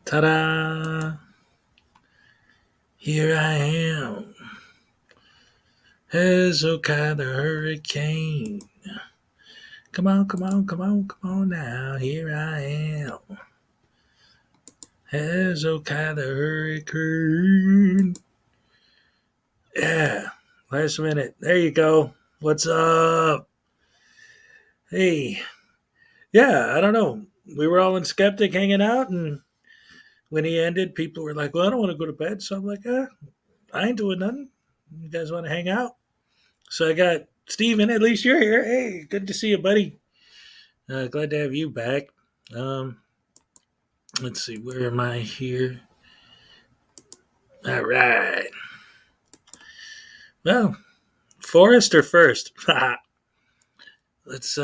Ta-da! Here I am. Hezo the hurricane. Come on, come on, come on, come on now. Here I am. Hezo the hurricane. Yeah, last minute. There you go. What's up? Hey, yeah, I don't know. We were all in Skeptic hanging out, and when he ended, people were like, well, I don't want to go to bed. So I'm like, I ain't doing nothing. You guys want to hang out? So I got Steven, at least you're here. Hey, good to see you, buddy. Glad to have you back. Um, let's see, where am I here? All right. Well, Forrest or first? Let's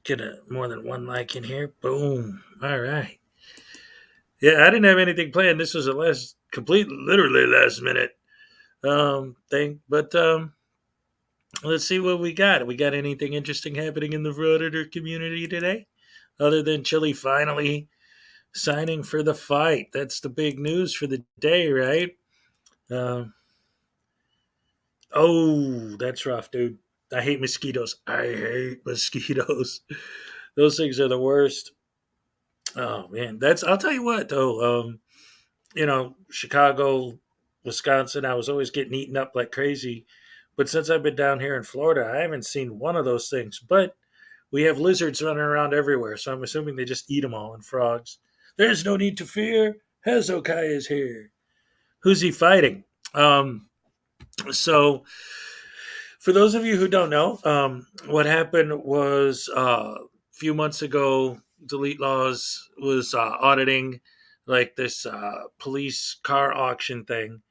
get a more than one like in here. Boom. All right. Yeah, I didn't have anything planned. This was a literally last minute thing. But let's see what we got. We got anything interesting happening in the Frauditor community today? Other than Chile finally signing for the fight. That's the big news for the day, right? Um, oh, that's rough, dude. I hate mosquitoes. I hate mosquitoes. Those things are the worst. Oh man, that's. I'll tell you what though. Chicago, Wisconsin. I was always getting eaten up like crazy, but since I've been down here in Florida, I haven't seen one of those things. But we have lizards running around everywhere, so I'm assuming they just eat them all and frogs. There's no need to fear. Hezokai is here. Who's he fighting? So, for those of you who don't know, what happened was a few months ago, Delete Laws was auditing like this police car auction thing.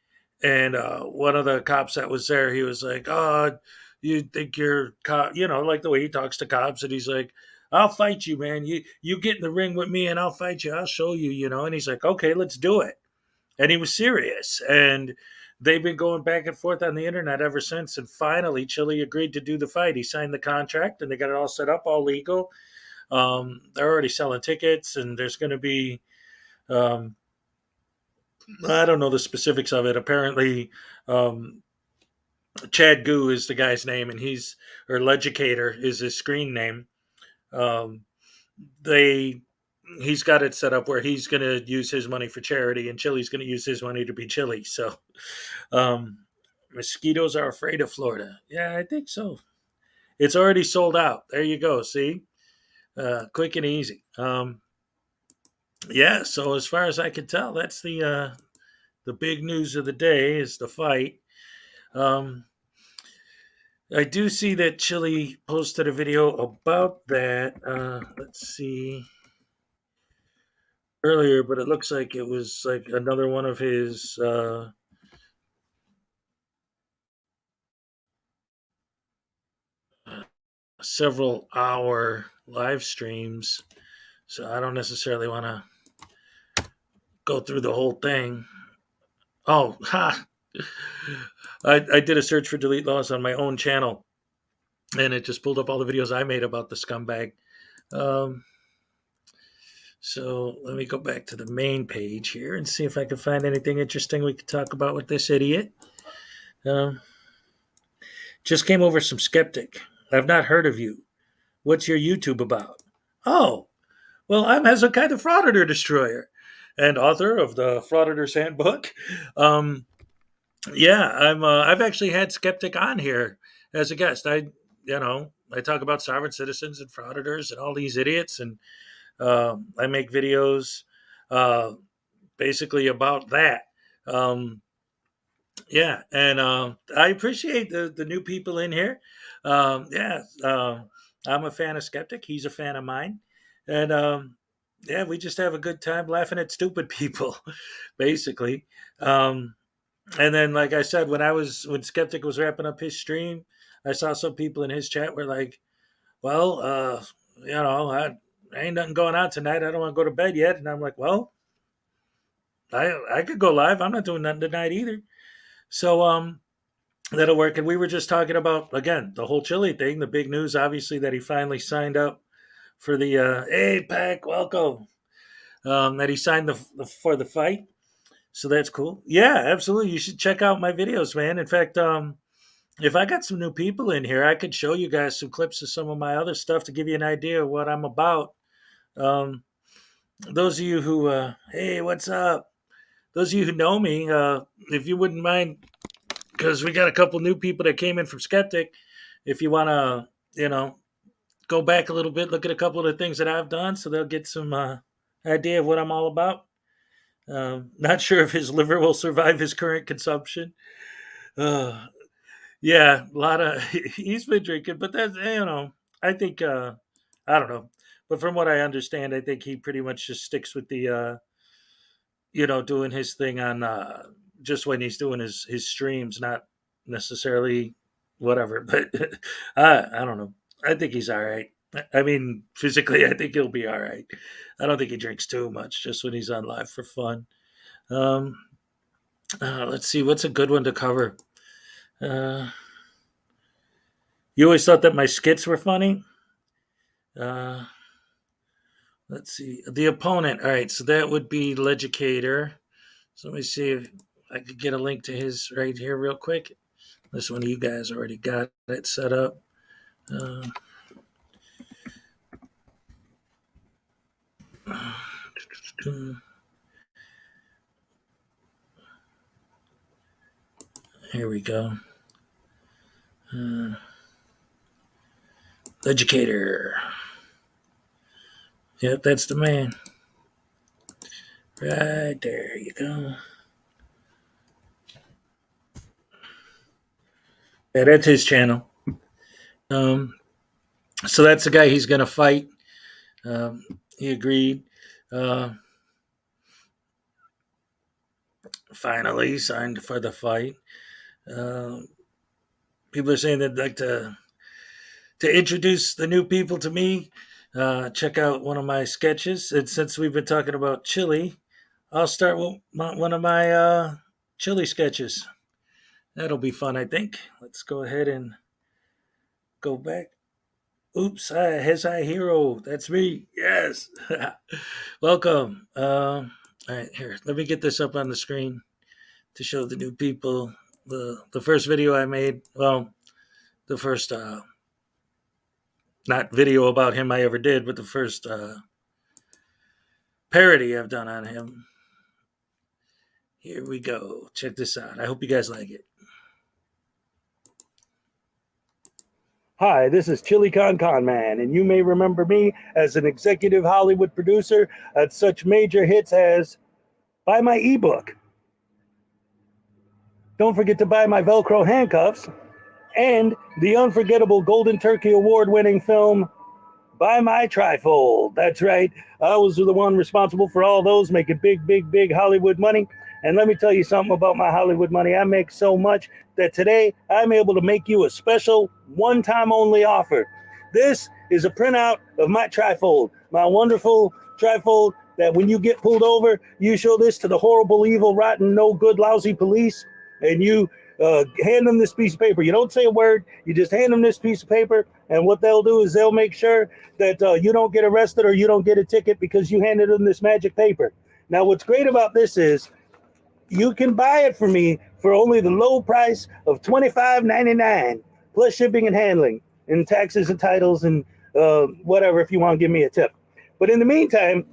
And one of the cops that was there, he was like, "Oh, you think you're cop?" Like the way he talks to cops, and he's like, "I'll fight you, man. You get in the ring with me, and I'll fight you. I'll show you." And he's like, "Okay, let's do it." And he was serious. And they've been going back and forth on the internet ever since. And finally, Chile agreed to do the fight. He signed the contract, and they got it all set up, all legal. They're already selling tickets, and there's going to be um, I don't know the specifics of it. Apparently, um, Chad Gu is the guy's name, and or Legicator is his screen name. Um, they he's got it set up where he's going to use his money for charity, and Chile's going to use his money to be Chile. So, mosquitoes are afraid of Florida. Yeah, I think so. It's already sold out. There you go. See, quick and easy. Yeah. So as far as I can tell, that's the big news of the day is the fight. Um, I do see that Chile posted a video about that. Let's see earlier, but it looks like it was like another one of his several hour live streams. So I don't necessarily want to go through the whole thing. Oh, ha! I did a search for delete laws on my own channel, and it just pulled up all the videos I made about the scumbag. Um, so let me go back to the main page here and see if I can find anything interesting we could talk about with this idiot. Um, just came over some skeptic. I've not heard of you. What's your YouTube about? Oh, well, I'm Hezekiah the Frauditor Destroyer and author of the Frauditor's Handbook. Um, yeah, I've actually had Skeptic on here as a guest. I talk about sovereign citizens and frauditors and all these idiots, and I make videos uh, basically about that. Um, yeah, and I appreciate the new people in here. Yeah, I'm a fan of Skeptic. He's a fan of mine, and yeah, we just have a good time laughing at stupid people, basically. Um, and then, like I said, when Skeptic was wrapping up his stream, I saw some people in his chat were like, "Well, I ain't nothing going on tonight. I don't want to go to bed yet." And I'm like, "Well, I could go live. I'm not doing nothing tonight either." So that'll work. And we were just talking about again the whole Chile thing. The big news, obviously, that he finally signed up for the APAC. Welcome. that he signed for the fight. So that's cool. Yeah, absolutely. You should check out my videos, man. In fact, if I got some new people in here, I could show you guys some clips of some of my other stuff to give you an idea of what I'm about. Um, those of you who, hey, what's up? Those of you who know me, if you wouldn't mind, because we got a couple new people that came in from Skeptic. If you want to, go back a little bit, look at a couple of the things that I've done, so they'll get some idea of what I'm all about. Not sure if his liver will survive his current consumption. Uh, yeah, a lot of he's been drinking, but that's I think I don't know, but from what I understand, I think he pretty much just sticks with the doing his thing on just when he's doing his streams, not necessarily whatever. But I don't know. I think he's all right. I mean, physically, I think he'll be all right. I don't think he drinks too much, just when he's on live for fun. Um, let's see, what's a good one to cover? Uh, you always thought that my skits were funny. Uh, let's see, the opponent. All right, so that would be Legicator. So let me see if I could get a link to his right here real quick. This one of you guys already got it set up. Uh, here we go. Educator. Yep, that's the man. Right there you go. Yeah, that's his channel. Um, so that's the guy he's going to fight. He agreed. Uh, finally signed for the fight. Uh, people are saying they'd like to introduce the new people to me. Check out one of my sketches. And since we've been talking about chili, I'll start with one of my chili sketches. That'll be fun, I think. Let's go ahead and go back. Oops, Hezo Hero. That's me. Yes. Welcome. All right, here. Let me get this up on the screen to show the new people. The first video I made, well, the first not video about him I ever did, but the first parody I've done on him. Here we go. Check this out. I hope you guys like it. Hi, this is Chili Con Man, and you may remember me as an executive Hollywood producer at such major hits as Buy My ebook. Don't forget to buy my Velcro handcuffs and the unforgettable Golden Turkey Award-winning film Buy My Trifold. That's right. I was the one responsible for all those, making big Hollywood money. And let me tell you something about my Hollywood money. I make so much that today I'm able to make you a special one-time only offer. This is a printout of my trifold, my wonderful trifold that when you get pulled over, you show this to the horrible, evil, rotten, no good, lousy police, and you hand them this piece of paper. You don't say a word. You just hand them this piece of paper, and what they'll do is they'll make sure that you don't get arrested or you don't get a ticket because you handed them this magic paper. Now, what's great about this is you can buy it for me for only the low price of $25.99 plus shipping and handling and taxes and titles and whatever if you want to give me a tip. But in the meantime,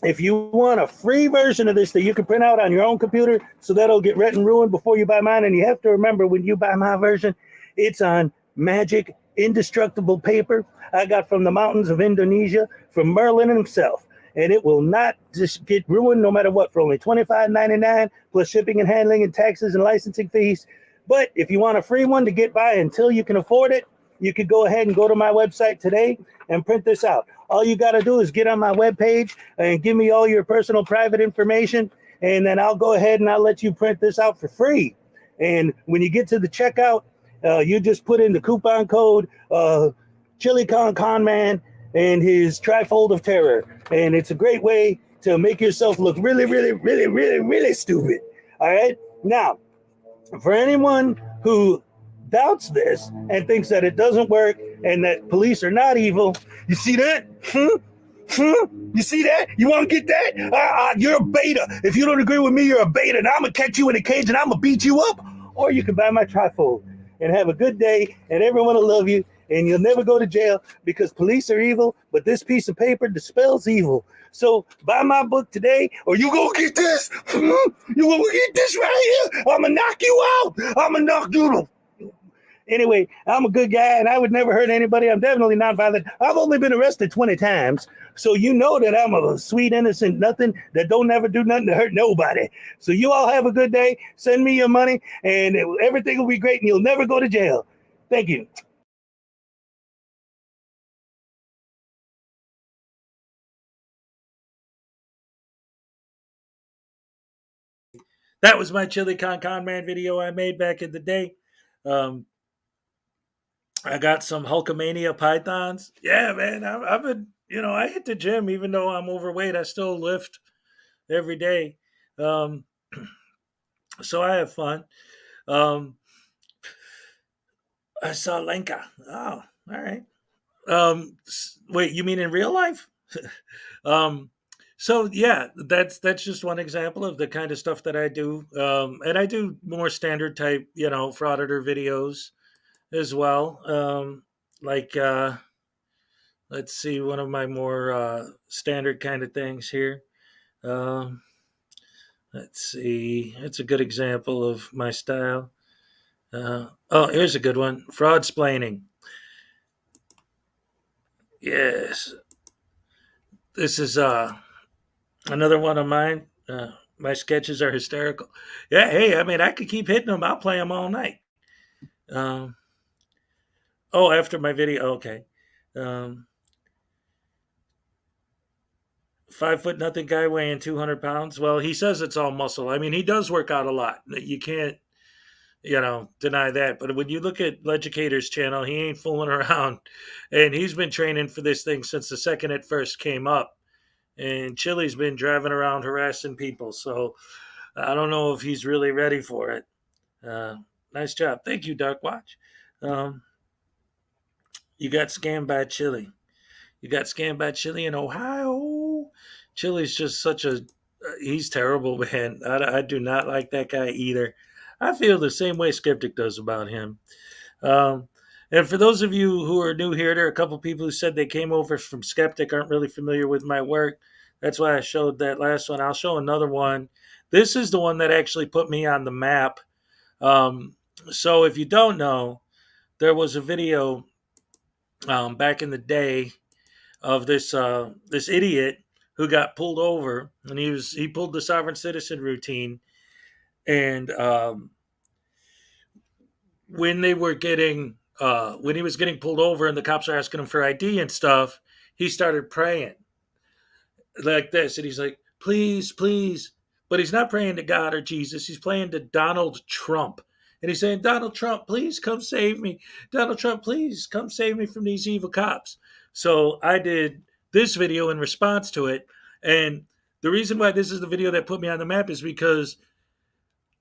if you want a free version of this that you can print out on your own computer so that'll get read and ruined before you buy mine, and you have to remember when you buy my version, it's on magic indestructible paper I got from the mountains of Indonesia from Merlin himself. And it will not just get ruined no matter what for only $25.99 plus shipping and handling and taxes and licensing fees. But if you want a free one to get by until you can afford it, you could go ahead and go to my website today and print this out. All you got to do is get on my webpage and give me all your personal private information, and then I'll go ahead and I'll let you print this out for free. And when you get to the checkout, you just put in the coupon code Chili Con Man and his trifold of terror. And it's a great way to make yourself look really stupid. All right. Now, for anyone who doubts this and thinks that it doesn't work and that police are not evil, you see that? You see that? You want to get that? You're a beta. If you don't agree with me, you're a beta, and I'm gonna catch you in a cage and I'm gonna beat you up. Or you can buy my trifold and have a good day, and everyone will love you, and you'll never go to jail because police are evil, but this piece of paper dispels evil. So buy my book today, or you gonna get this. You gonna get this right here. I'm gonna knock you out. I'm gonna knock you. Anyway, I'm a good guy and I would never hurt anybody. I'm definitely not violent. I've only been arrested 20 times. So you know that I'm a sweet, innocent nothing that don't ever do nothing to hurt nobody. So you all have a good day. Send me your money and everything will be great and you'll never go to jail. Thank you. That was my Chili Con Man video I made back in the day. Um, I got some Hulkamania pythons. Yeah, man, I've been, I hit the gym even though I'm overweight. I still lift every day. Um, so I have fun. Um, I saw Lenka. Oh, all right. Wait, you mean in real life? um, so yeah, that's just one example of the kind of stuff that I do. And I do more standard type, frauditor videos as well. Like let's see, one of my more standard kind of things here. Um, let's see, it's a good example of my style. Oh, here's a good one: fraud splaining. Yes, this is another one of mine. My sketches are hysterical. Yeah, hey, I mean, I could keep hitting them. I'll play them all night. Um, oh, after my video, okay. Um, 5 foot nothing guy weighing 200 pounds. Well, he says it's all muscle. I mean, he does work out a lot. You can't, deny that. But when you look at Leducator's channel, he ain't fooling around, and he's been training for this thing since the second it first came up. And Chili's been driving around harassing people, so I don't know if he's really ready for it. Uh, nice job. Thank you, Dark Watch. Um, you got scammed by Chili. You got scammed by Chili in Ohio. Chili's just such a. He's terrible, man. I do not like that guy either. I feel the same way Skeptic does about him. Um, and for those of you who are new here, there are a couple people who said they came over from Skeptic, aren't really familiar with my work. That's why I showed that last one. I'll show another one. This is the one that actually put me on the map. Um, so if you don't know, there was a video back in the day of this idiot who got pulled over, and he pulled the sovereign citizen routine, and when they were getting when he was getting pulled over and the cops are asking him for ID and stuff, he started praying like this, and he's like, "Please, please," but he's not praying to God or Jesus. He's praying to Donald Trump, and he's saying, "Donald Trump, please come save me. Donald Trump, please come save me from these evil cops." So I did this video in response to it, and the reason why this is the video that put me on the map is because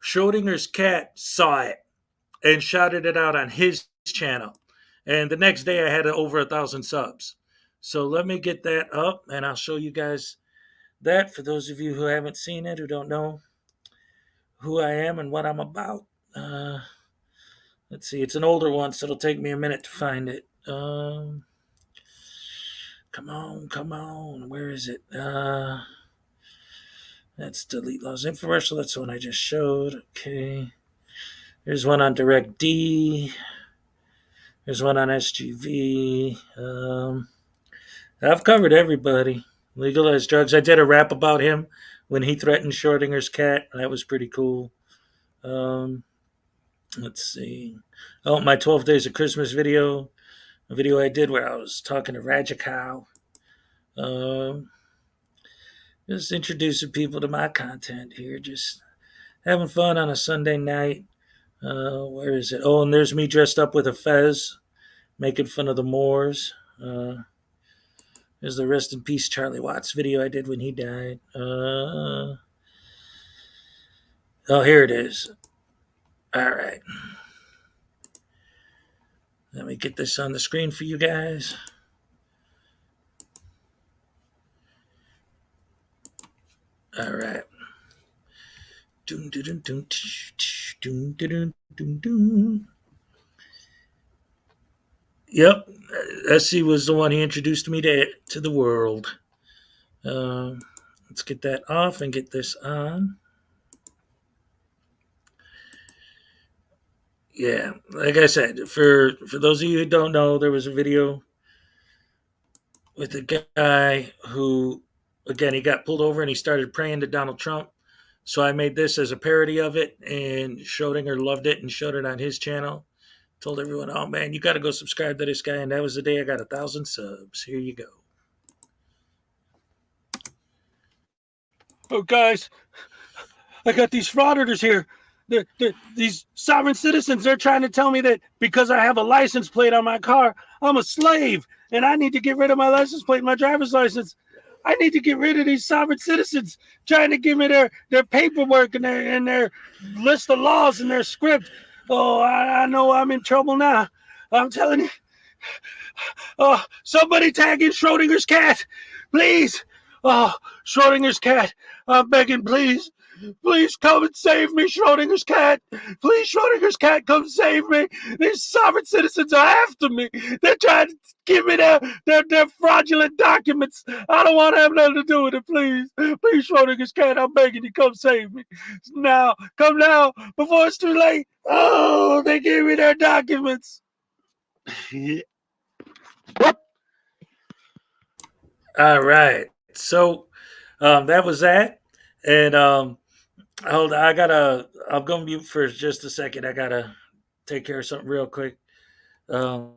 Schrodinger's cat saw it and shouted it out on his channel. And the next day I had over 1,000 subs. So let me get that up and I'll show you guys that for those of you who haven't seen it, who don't know who I am and what I'm about. Uh, let's see, it's an older one, so it'll take me a minute to find it. Come on, come on. Where is it? That's Delete Laws Infomercial. That's the one I just showed. Okay. There's one on Direct D. There's one on SGV. I've covered everybody. Legalized drugs. I did a rap about him when he threatened Schrodinger's cat. That was pretty cool. Um, let's see. Oh, my 12 Days of Christmas video. A video I did where I was talking to Rajakow. Um, just introducing people to my content here. Just having fun on a Sunday night. Where is it? Oh, and there's me dressed up with a fez, making fun of the Moors. There's the Rest in Peace Charlie Watts video I did when he died. Oh, here it is. All right. Let me get this on the screen for you guys. All right. Dun, dun, dun, dun, tsh, tsh, dun, dun, dun, dun, dun. Yep, Essie was the one he introduced me to the world. Um, let's get that off and get this on. Yeah, like I said, for those of you who don't know, there was a video with a guy who, again, he got pulled over and he started praying to Donald Trump. So I made this as a parody of it, and Schrodinger loved it and showed it on his channel. Told everyone, "Oh man, you got to go subscribe to this guy." And that was the day I got 1,000 subs. Here you go. Oh, guys, I got these frauditors here. These sovereign citizens, they're trying to tell me that because I have a license plate on my car, I'm a slave and I need to get rid of my license plate, my driver's license. I need to get rid of these sovereign citizens trying to give me their paperwork and their list of laws and their script. Oh, I know I'm in trouble now. I'm telling you. Oh, somebody tag in Schrodinger's cat, please. Oh, Schrodinger's cat. I'm begging, please. Please come and save me, Schrodinger's cat. Please, Schrodinger's cat, come save me. These sovereign citizens are after me. They're trying to give me their fraudulent documents. I don't want to have nothing to do with it, please. Please, Schrodinger's cat, I'm begging you, come save me. Now, come now, before it's too late. Oh, they gave me their documents. All right. So that was that. And hold on, I'm going to mute for just a second. I got to take care of something real quick. Um,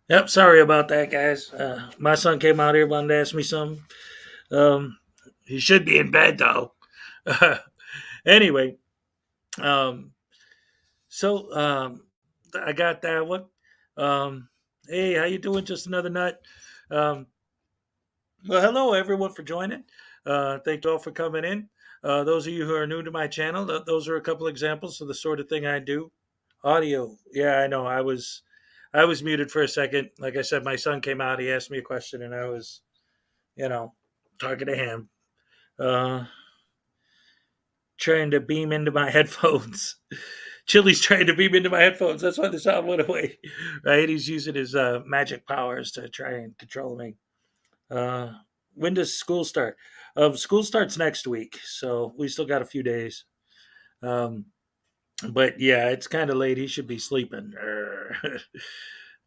yep, sorry about that, guys. My son came out here, wanted to ask me something. Um, he should be in bed, though. Anyway, um, so I got that one. Um, hey, how you doing? Just another nut. Um, well, hello everyone for joining. Thank you all for coming in. Those of you who are new to my channel, those are a couple examples of the sort of thing I do. Audio, yeah, I know. I was muted for a second. Like I said, my son came out. He asked me a question, and I was, you know, talking to him, uh, trying to beam into my headphones. Chili's trying to beam into my headphones. That's why the sound went away. Right? He's using his magic powers to try and control me. Uh, when does school start? School starts next week, so we still got a few days. Um, but yeah, it's kind of late. He should be sleeping.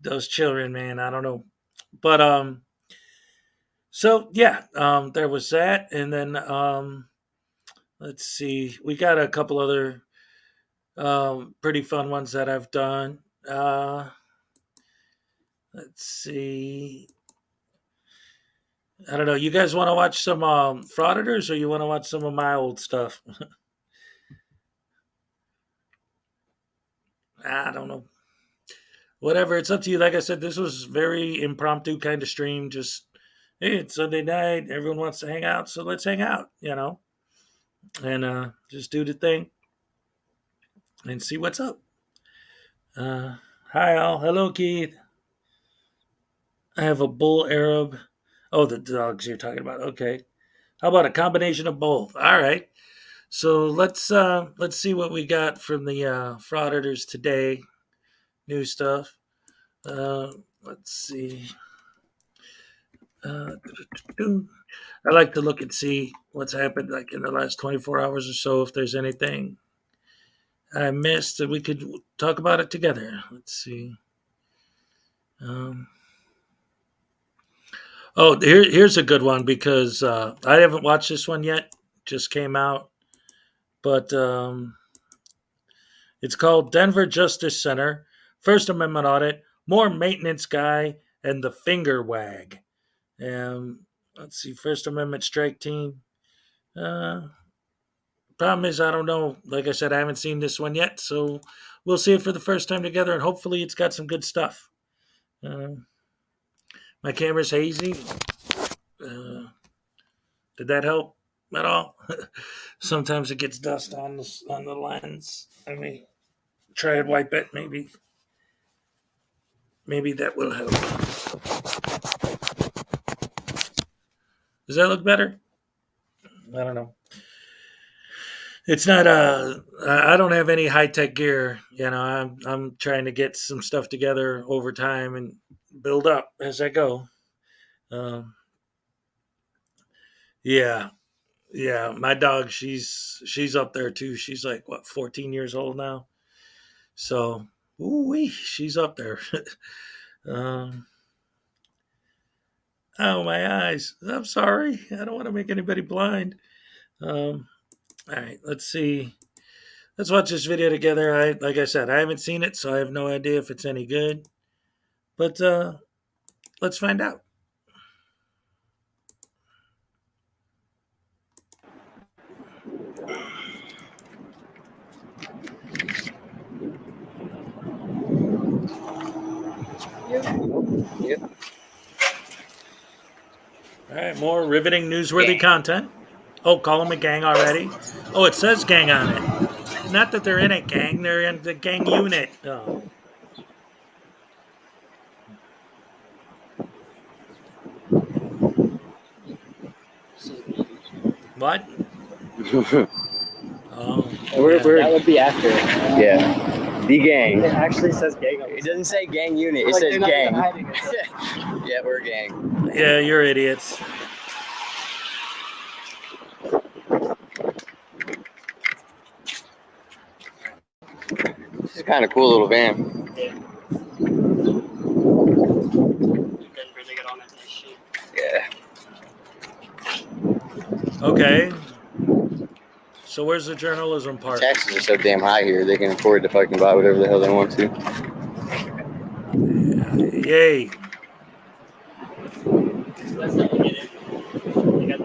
Those children, man, I don't know. But so yeah, there was that, and then let's see, we got a couple other pretty fun ones that I've done. Let's see. I don't know. You guys want to watch some frauditors, or you want to watch some of my old stuff? I don't know. Whatever. It's up to you. Like I said, this was very impromptu kind of stream. Just hey, it's Sunday night. Everyone wants to hang out, so let's hang out. And just do the thing and see what's up. Uh, hi all. Hello, Keith. I have a bull Arab. Oh, the dogs you're talking about. Okay. How about a combination of both? All right. So let's see what we got from the frauditors today. New stuff. Let's see. Uh, I like to look and see what's happened like in the last 24 hours or so. If there's anything I missed that we could talk about it together. Let's see. Um, oh, here's a good one because I haven't watched this one yet. Just came out, but it's called Denver Justice Center First Amendment Audit, More Maintenance Guy, and the Finger Wag. Let's see, First Amendment Strike Team. Uh, Problem is, I don't know. Like I said, I haven't seen this one yet, so we'll see it for the first time together, and hopefully, it's got some good stuff. Uh, my camera's hazy. Uh, did that help at all? Sometimes it gets dust on the lens. I mean, try and wipe it. Maybe that will help. Does that look better? I don't know. It's not I don't have any high tech gear. I'm trying to get some stuff together over time and build up as I go. Um, yeah, yeah. My dog, she's up there too. She's like what, 14 years old now. So, ooh, she's up there. um, oh, my eyes. I'm sorry. I don't want to make anybody blind. All right, let's see. Let's watch this video together. Like I said, I haven't seen it, so I have no idea if it's any good. But let's find out. Yep. All right, more riveting, newsworthy content. Oh, call them a gang already? Oh, it says gang on it. Not that they're in a gang, they're in the gang unit. Oh. What? Oh, That would be accurate. Yeah. The gang. It actually says gang. It doesn't say gang unit, it Like, says they're not gang. even hiding it. Yeah, we're a gang. yeah, you're idiots. This is a kind of cool little van. Yeah. Denver, they got all that nice shit. Yeah. Okay. So where's the journalism part? Taxes are so damn high here, they can afford to fucking buy whatever the hell they want to. Yay. That's not you get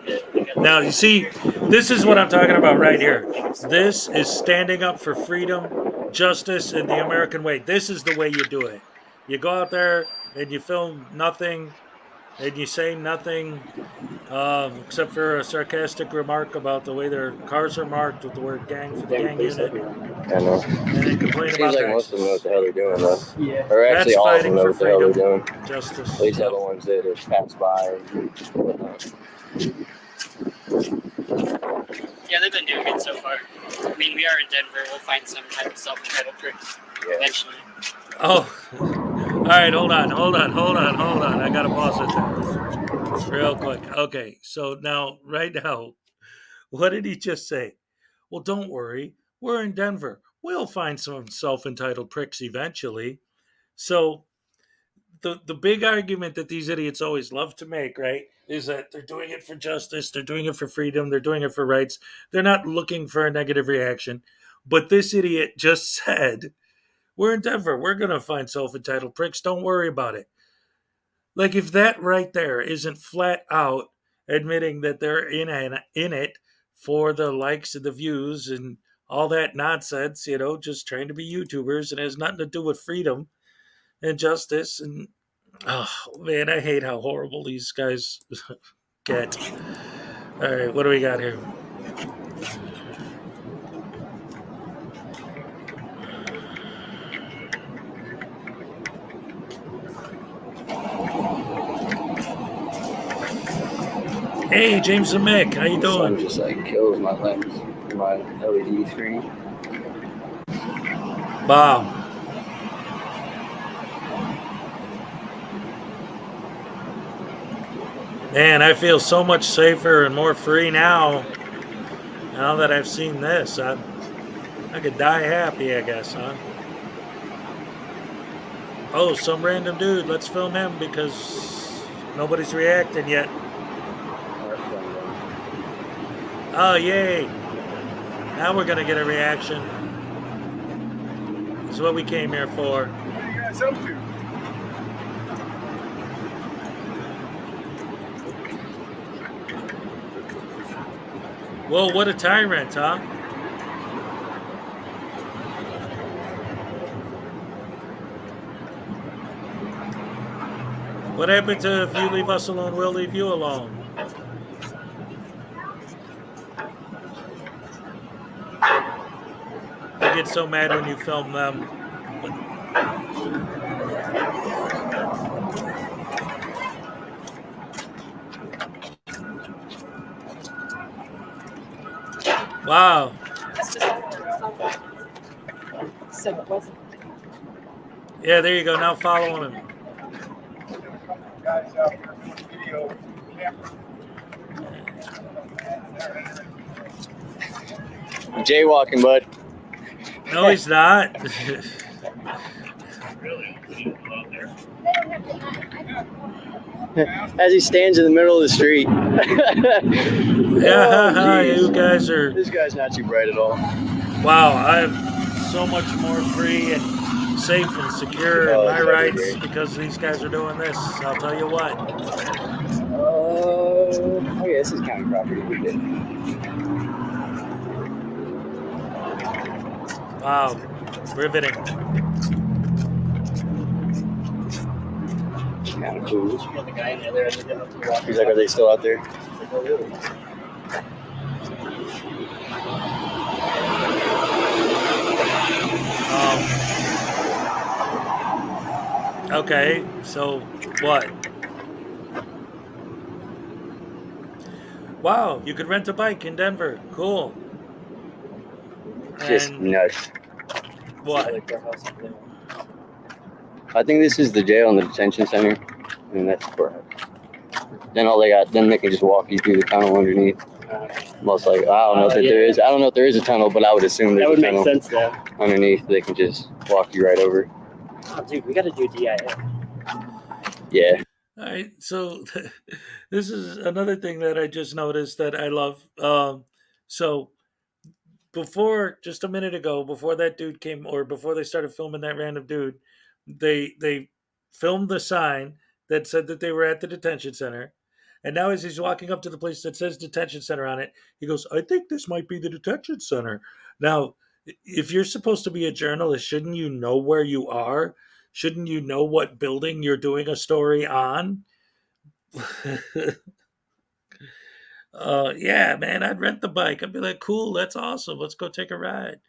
it. You got Now, you see, this is what I'm talking about right here. This is standing up for freedom, justice, and the American way. This is the way you do it. You go out there and you film nothing and you say nothing except for a sarcastic remark about the way their cars are marked with the word gang for the gang unit. I know. And then complain Seems about like that. most of them know what the hell they're doing, though. Yeah. Or actually, That's all of fighting them know for what the hell they're doing. Justice. At least the other ones that have passed by and whatnot. Yeah, they've been doing it so far. I mean, we are in Denver. We'll find some type of self-entitled pricks eventually. Oh, all right. Hold on. I gotta pause it there, real quick. Okay, so right now, what did he just say? Well, don't worry. We're in Denver. We'll find some self-entitled pricks eventually. So the big argument that these idiots always love to make, right, is that they're doing it for justice, they're doing it for freedom, they're doing it for rights. They're not looking for a negative reaction. But this idiot just said, we're in Denver. We're going to find self-entitled pricks. Don't worry about it. Like, if that right there isn't flat out admitting that they're in it for the likes and the views and all that nonsense, just trying to be YouTubers, and it has nothing to do with freedom and justice. And oh man, I hate how horrible these guys get. All right, what do we got here? Hey, James and Mick, how you The sun doing? just like kills my lens, my LED screen. Wow. Man, I feel so much safer and more free now that I've seen this. I could die happy, I guess, huh? Oh, some random dude. Let's film him because nobody's reacting yet. Oh, yay. Now we're going to get a reaction. This is what we came here for. What are you guys up to? Whoa, what a tyrant, huh? What happened to if you leave us alone, we'll leave you alone? They get so mad when you film them. Wow. So it wasn't. Yeah, there you go. Now following him. Jaywalking, bud. No, he's not. As he stands in the middle of the street. Yeah, jeez. you guys are. This guy's not too bright at all. Wow, I'm so much more free and safe and secure in my rights because these guys are doing this. I'll tell you what. Oh yeah, this is county property. We did. Wow, riveting. Kind of cool. Got the guy in there. He's like, are they still out there? Okay, so what? Wow, you could rent a bike in Denver. Cool. Just And nuts. what? I think this is the jail and the detention center, and that's where. Then all they got, then they can just walk you through the tunnel underneath. Most like, I don't know if there is. I don't know if there is a tunnel, but I would assume there's That would a make tunnel sense, though. underneath. They can just walk you right over. Oh, dude, we got to do DIA. Yeah. All right, so this is another thing that I just noticed that I love. So before, just a minute ago, before that dude came, or before they started filming that random dude, they filmed the sign that said that they were at the detention center. And now, as he's walking up to the place that says detention center on it, he goes, I think this might be the detention center. Now, if you're supposed to be a journalist, shouldn't you know where you are? Shouldn't you know what building you're doing a story on? Yeah, man, I'd rent the bike. I'd be like, cool, that's awesome. Let's go take a ride.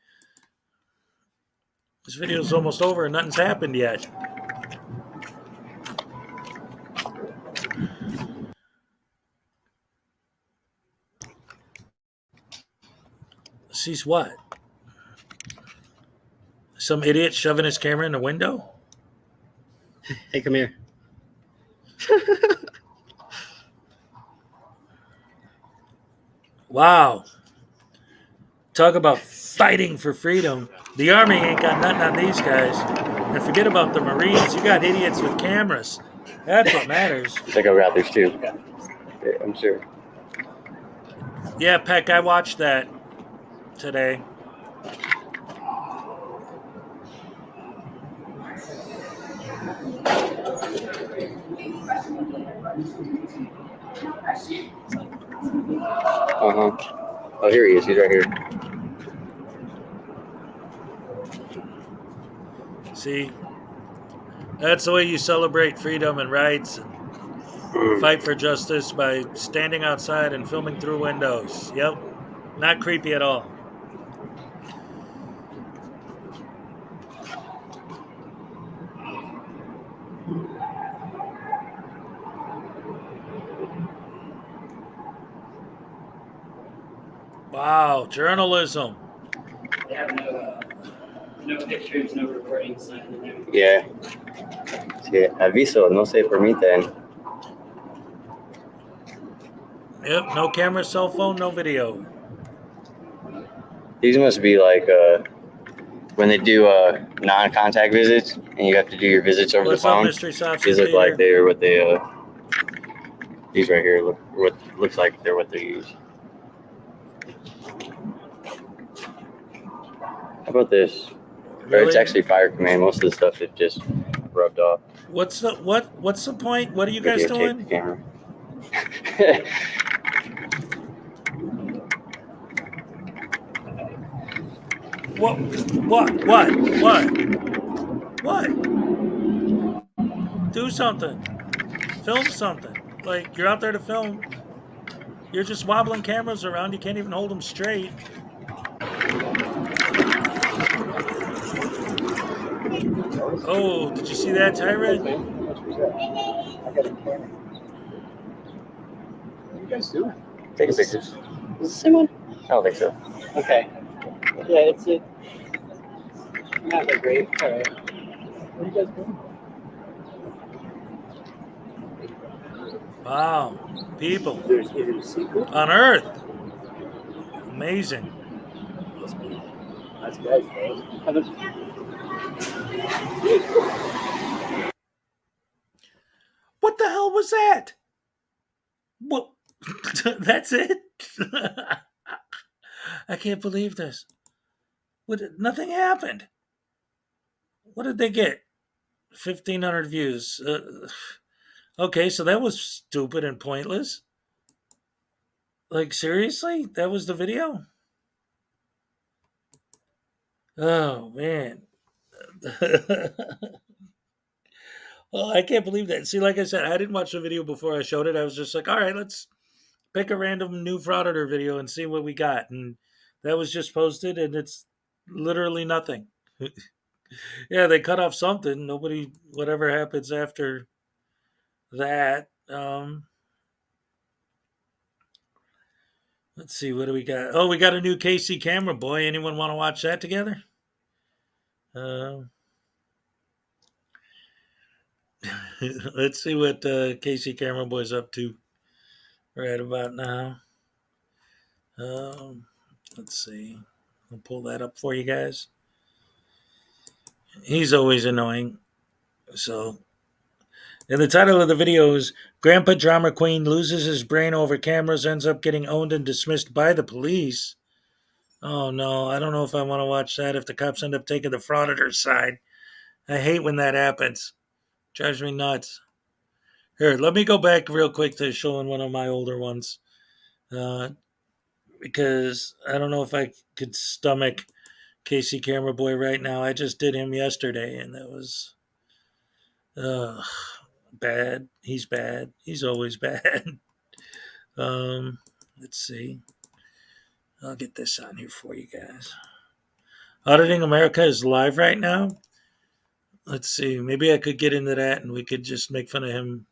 This video's almost over and nothing's happened yet. Sees what? Some idiot shoving his camera in the window? Hey, come here. Wow. Talk about fighting for freedom. The Army ain't got nothing on these guys. And forget about the Marines. You got idiots with cameras. That's what matters. I think I've got theirs too. Yeah, I'm sure. Yeah, Peck, I watched that today. Oh, here he is. He's right here. See, that's the way you celebrate freedom and rights and fight for justice, by standing outside and filming through windows. Yep, not creepy at all. Wow, journalism. They have no pictures, no recording sign in there. Yeah. Sí, aviso, no se permiten. Yep, no camera, cell phone, no video. These must be like when they do non-contact visits, and you have to do your visits over What's the up, phone. Mystery Sauce? These look like they're what they. These right here look what looks like they're what they use. How about this? Really? It's actually Fire Command. Most of the stuff is just rubbed off. What's the point? What are you guys Videotape doing? the camera. What? Do something. film something. Like, you're out there to film. You're just wobbling cameras around. You can't even hold them straight. Oh, did you see that, Tyrant? I got a camera. What are you guys doing? Taking pictures. Is this the same one? I don't think so. Okay. Yeah, it's it. Not that great. All right. What are you guys doing? Wow. People Is it a secret? on Earth. Amazing. That's guys, bro. What the hell was that? What? That's it? I can't believe this. Nothing happened. What did they get? 1,500 views. Okay, so that was stupid and pointless. Like, seriously? That was the video? Oh, man. Oh, I can't believe that. See, like I said, I didn't watch the video before I showed it. I was just like, all right, let's pick a random new frauditor video and see what we got. And that was just posted, and it's literally nothing. Yeah, they cut off something. Nobody, whatever happens after that. Let's see, what do we got? Oh, we got a new KC Camera Boy. Anyone want to watch that together? Let's see what KC Camera Boy's up to right about now. Let's see. I'll pull that up for you guys. He's always annoying. So, and the title of the video is Grandpa Drama Queen Loses His Brain Over Cameras, Ends Up Getting Owned and Dismissed by the Police. Oh no, I don't know if I want to watch that if the cops end up taking the frauditor's side. I hate when that happens. Drives me nuts. Here, let me go back real quick to showing one of my older ones. Because I don't know if I could stomach KC Camera Boy right now. I just did him yesterday, and that was bad. He's bad. He's always bad. Let's see. I'll get this on here for you guys. Auditing America is live right now. Let's see. Maybe I could get into that, and we could just make fun of him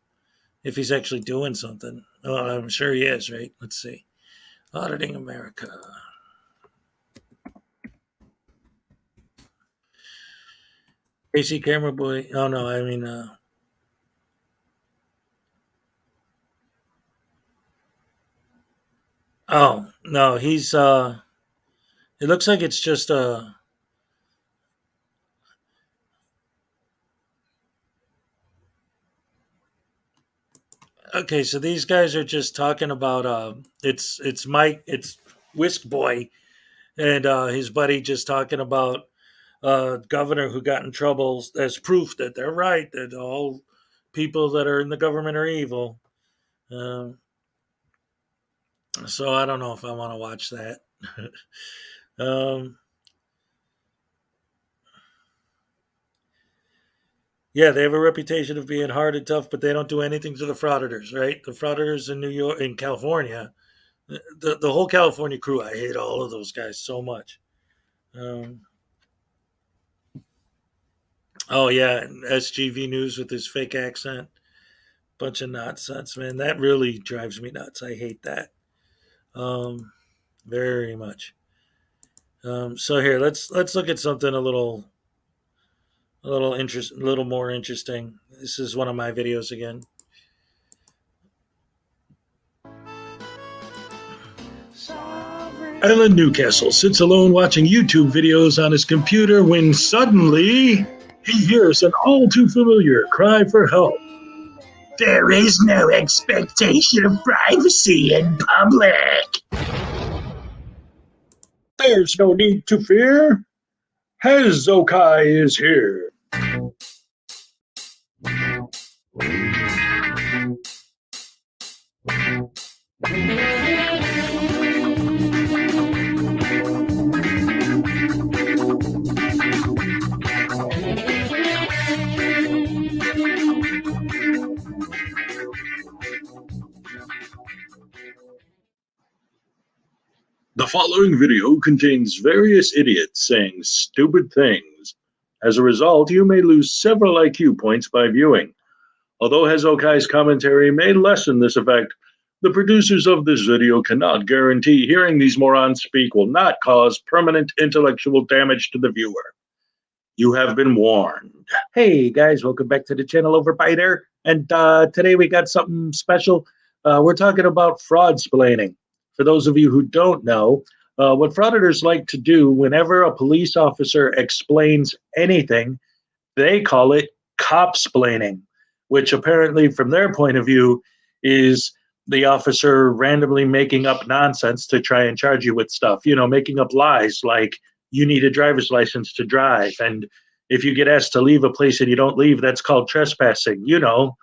if he's actually doing something. Oh, I'm sure he is, right? Let's see. Auditing America. KC Camera Boy. Oh no, I mean oh no, he's it looks like it's just okay, so these guys are just talking about it's Mike, it's Whisk Boy and his buddy just talking about governor who got in trouble as proof that they're right, that all people that are in the government are evil. So I don't know if I want to watch that. Yeah, they have a reputation of being hard and tough, but they don't do anything to the frauditors, right? The frauditors in New York, in California, the whole California crew, I hate all of those guys so much. Oh yeah, SGV News with his fake accent, bunch of nonsense, man. That really drives me nuts. I hate that, very much. So here, let's look at something a little more interesting. This is one of my videos again. Alan Newcastle sits alone watching YouTube videos on his computer when suddenly he hears an all too familiar cry for help. There is no expectation of privacy in public. There's no need to fear. Hezo is here. The following video contains various idiots saying stupid things. As a result, you may lose several IQ points by viewing. Although Hezokai's commentary may lessen this effect, the producers of this video cannot guarantee hearing these morons speak will not cause permanent intellectual damage to the viewer. You have been warned. Hey guys, welcome back to the channel Overbiter. And today we got something special. We're talking about fraud-splaining. For those of you who don't know, what frauditors like to do whenever a police officer explains anything, they call it cop-splaining, which apparently from their point of view is the officer randomly making up nonsense to try and charge you with stuff, you know, making up lies like you need a driver's license to drive, and if you get asked to leave a place and you don't leave, that's called trespassing, you know,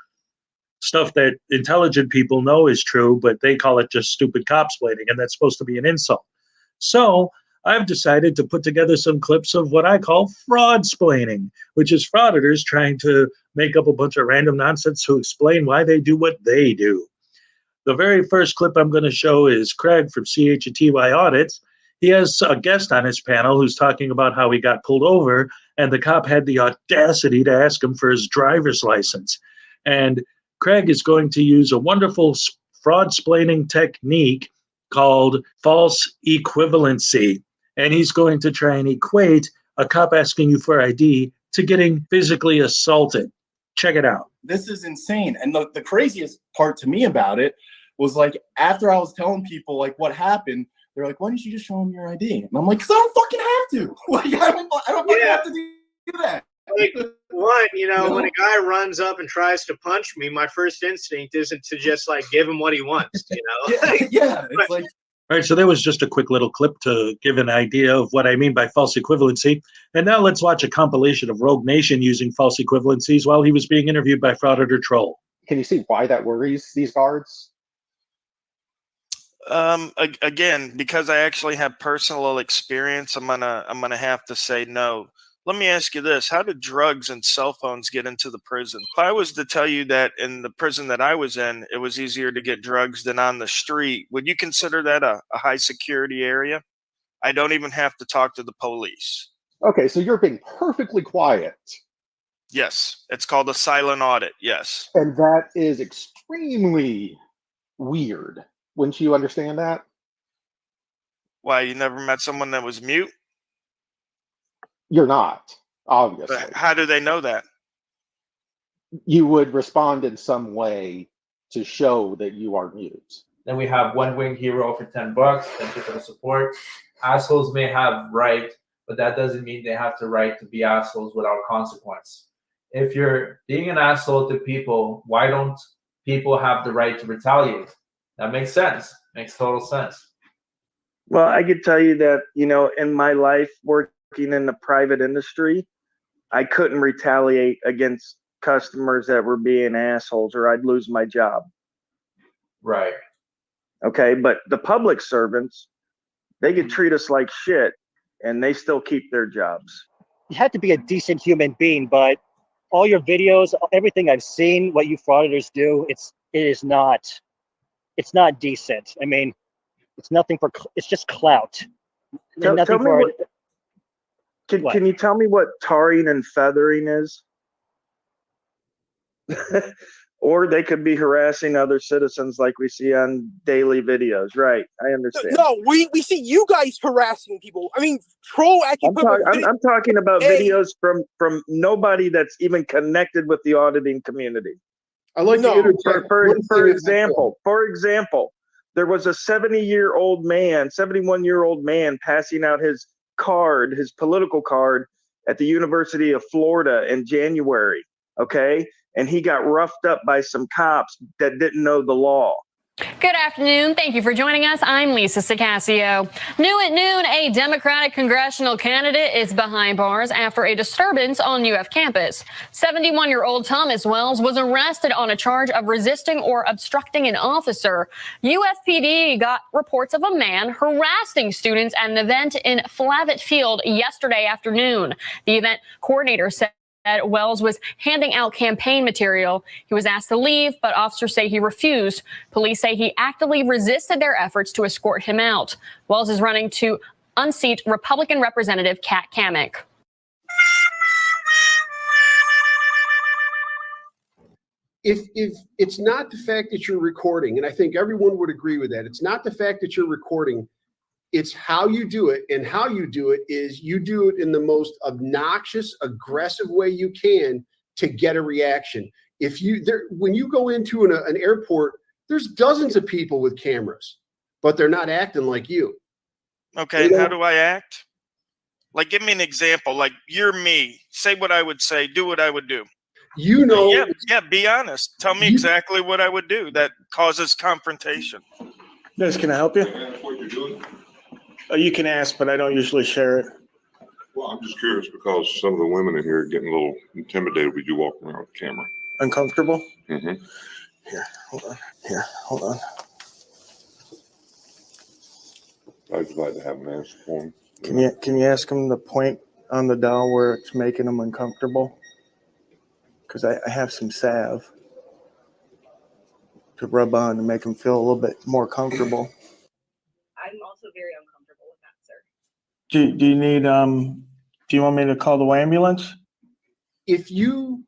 stuff that intelligent people know is true, but they call it just stupid cop-splaining, and that's supposed to be an insult. So I've decided to put together some clips of what I call fraud-splaining, which is frauditors trying to make up a bunch of random nonsense to explain why they do what they do. The very first clip I'm going to show is Craig from CH&TY Audits. He has a guest on his panel who's talking about how he got pulled over, and the cop had the audacity to ask him for his driver's license. And Craig is going to use a wonderful fraud-splaining technique called false equivalency. And he's going to try and equate a cop asking you for ID to getting physically assaulted. Check it out. This is insane. And the craziest part to me about it was, like, after I was telling people like what happened, they're like, why didn't you just show them your ID? And I'm like, because I don't fucking have to. Like, I don't fucking have to do that. Like, one, you know, when a guy runs up and tries to punch me, my first instinct isn't to just like give him what he wants, you know? Yeah, it's like. All right, so there was just a quick little clip to give an idea of what I mean by false equivalency. And now let's watch a compilation of Rogue Nation using false equivalencies while he was being interviewed by Frauditor Troll. Can you see why that worries these guards? Again, because I actually have personal experience, I'm gonna have to say no. Let me ask you this: how did drugs and cell phones get into the prison? If I was to tell you that in the prison that I was in, it was easier to get drugs than on the street, would you consider that a high security area? I don't even have to talk to the police. Okay, so you're being perfectly quiet. Yes, it's called a silent audit. Yes. And that is extremely weird. Wouldn't you understand that? Why, you never met someone that was mute? You're not, obviously. But how do they know that? You would respond in some way to show that you are mute. Then we have One Wing Hero for $10. Thank you for the support. Assholes may have right, but that doesn't mean they have the right to be assholes without consequence. If you're being an asshole to people, why don't people have the right to retaliate? That makes sense. Makes total sense. Well, I could tell you that, you know, in my life working in the private industry, I couldn't retaliate against customers that were being assholes or I'd lose my job. Right. Okay, but the public servants, they could treat us like shit and they still keep their jobs. You have to be a decent human being, but all your videos, everything I've seen, what you frauditors do, it's not decent. I mean, it's nothing for, it's just clout. Tell me can you tell me what tarring and feathering is? Or they could be harassing other citizens like we see on daily videos. Right, I understand. No, we see you guys harassing people. I mean, Troll actually I'm talking about videos from nobody that's even connected with the auditing community. I like for example, there was a 71-year-old man passing out his card, his political card at the University of Florida in January, okay? And he got roughed up by some cops that didn't know the law. Good afternoon. Thank you for joining us. I'm Lisa Sicasio. New at noon, a Democratic congressional candidate is behind bars after a disturbance on UF campus. 71-year-old Thomas Wells was arrested on a charge of resisting or obstructing an officer. UFPD got reports of a man harassing students at an event in Flavitt Field yesterday afternoon. The event coordinator said Wells was handing out campaign material. He was asked to leave, but officers say he refused. Police say he actively resisted their efforts to escort him out. Wells is running to unseat Republican Representative Kat Cammack. If it's not the fact that you're recording, and I think everyone would agree with that, it's not the fact that you're recording, it's how you do it. And how you do it is you do it in the most obnoxious, aggressive way you can to get a reaction. When you go into an airport, there's dozens of people with cameras, but they're not acting like you. Okay, how do I act? Like, give me an example. Like, you're me. Say what I would say. Do what I would do. You know. Yeah, be honest. Tell me exactly what I would do that causes confrontation. Guys, can I help you? What you're doing? You can ask, but I don't usually share it. Well, I'm just curious because some of the women in here are getting a little intimidated with you walking around with the camera. Uncomfortable? Mm-hmm. Here, hold on. I'd just like to have an answer for him. Can you ask him the point on the dial where it's making him uncomfortable? Because I have some salve to rub on to make him feel a little bit more comfortable. I'm also very uncomfortable with that, sir. Do you need do you want me to call the ambulance? If you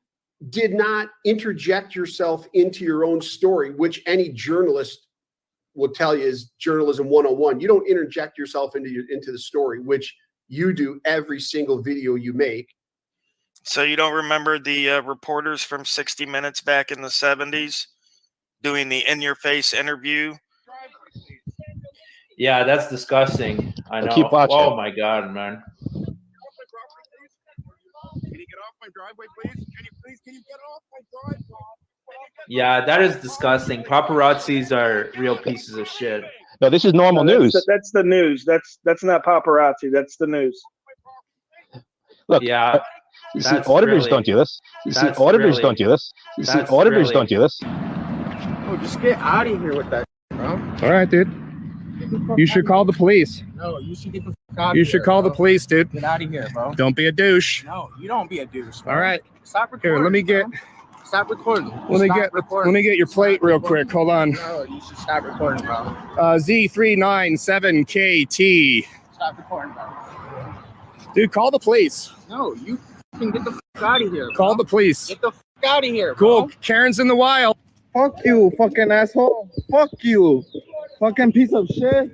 did not interject yourself into your own story, which any journalist will tell you is journalism 101, you don't interject yourself into the story, which you do every single video you make. So you don't remember the reporters from 60 Minutes back in the 70s doing the in-your-face interview? Yeah, that's disgusting. I know. Keep watching. Oh my God, man. Can you get off my driveway, please? Can you get off my driveway? Yeah, that is disgusting. Paparazzis are real pieces of shit. No, this is normal news. That's the news. That's not paparazzi. That's the news. Look, yeah. You see, auditors don't do this. You see, auditors don't do this. You see, auditors don't do this. Oh, just get out of here with that, bro. All right, dude. You should call the police. No, you should get the fuck out of here. You should call the police, dude. Get out of here, bro. Don't be a douche. No, you don't be a douche, bro. All right. Stop recording. Here, let me get. Bro. Stop recording. Let me get your plate real quick. Hold on. No, you should stop recording, bro. Z397KT. Stop recording, bro. Dude, call the police. No, you can get the fuck out of here. Call the police. Get the fuck out of here, bro. Cool. Karen's in the wild. Fuck you, fucking asshole. Fuck you. Fucking piece of shit.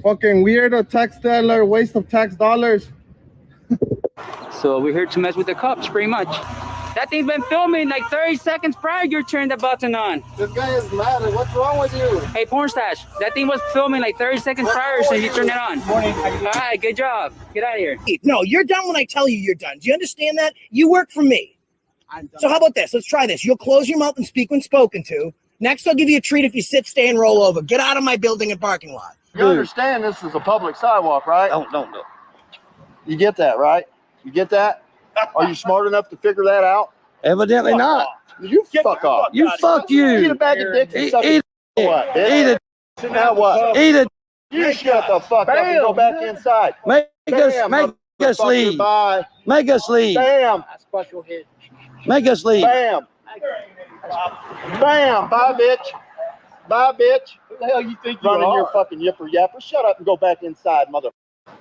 Fucking weirdo tax stealer, waste of tax dollars. So we're here to mess with the cops, pretty much. That thing's been filming like 30 seconds prior you turned the button on. This guy is mad. What's wrong with you? Hey, porn stash, that thing was filming like 30 seconds prior so you turned it on. Morning. All right, good job. Get out of here. No, you're done when I tell you you're done. Do you understand that? You work for me. So how about this? Let's try this. You'll close your mouth and speak when spoken to. Next, I'll give you a treat if you sit, stay, and roll over. Get out of my building and parking lot. You understand this is a public sidewalk, right? No. You get that, right? You get that? Are you smart enough to figure that out? Evidently Fuck not. off. You fuck off. You fuck you. Eat a bag of dicks and suck Eat what? it. Now what? Eat it. You shut the fuck up and go back inside. Make us leave. Bye. Make us leave. Bam. Special hit. Make us leave. Bam. Bam. Bye, bitch. Bye, bitch. Who the hell you think you running your fucking yipper yapper? Shut up and go back inside, mother.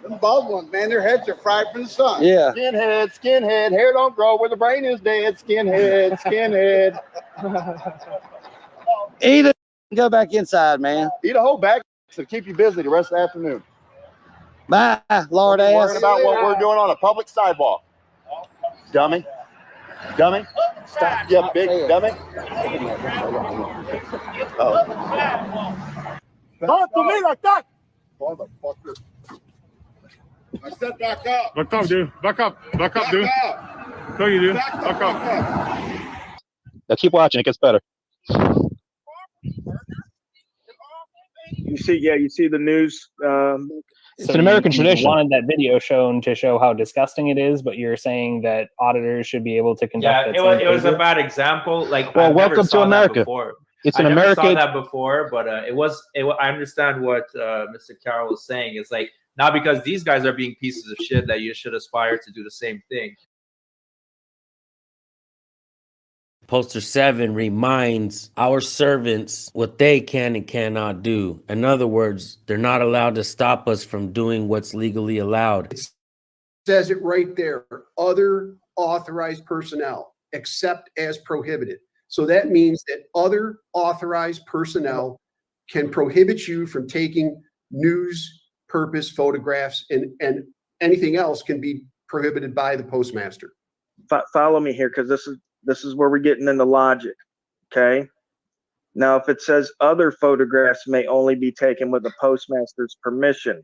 Them bald ones, man, their heads are fried from the sun. Yeah. Skinhead. Hair don't grow where the brain is dead. Skinhead. Eat it and go back inside, man. Eat a whole bag to keep you busy the rest of the afternoon. Bye, Lord ass. Worrying about what we're doing on a public sidewalk. Dummy. Stop, you big dummy. Oh. Talk to me like that. Motherfucker. I said back up. Back up, dude. Back up, dude. No, you do. Back up. Now keep watching. It gets better. You see the news. It's an American tradition. You wanted that video shown to show how disgusting it is, but you're saying that auditors should be able to conduct. Yeah, it was a bad example. Like, well, I've welcome never to saw America. That before. It's an I never American. saw that before, but I understand what Mr. Carroll was saying. It's like Not because these guys are being pieces of shit that you should aspire to do the same thing. Poster 7 reminds our servants what they can and cannot do. In other words, they're not allowed to stop us from doing what's legally allowed. It says it right there. Other authorized personnel, except as prohibited. So that means that other authorized personnel can prohibit you from taking news purpose photographs, and anything else can be prohibited by the postmaster. Follow me here, because this is where we're getting into logic. Okay. Now, if it says other photographs may only be taken with the postmaster's permission,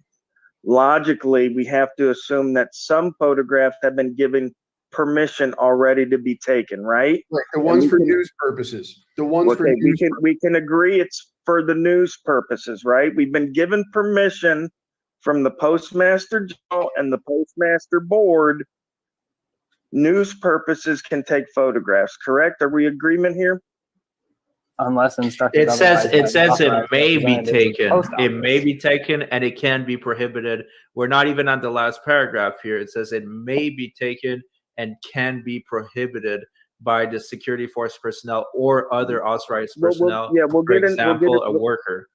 logically, we have to assume that some photographs have been given permission already to be taken, right? Right. The ones for news purposes. The ones for news we can agree it's for the news purposes, right? We've been given permission from the Postmaster General and the Postmaster Board. News purposes can take photographs, correct? Are we agreement here? Unless instructed. It says it may be representatives of the taken. post It office. may be taken and it can be prohibited. We're not even on the last paragraph here. It says it may be taken and can be prohibited by the security force personnel or other authorized personnel. For example, a worker.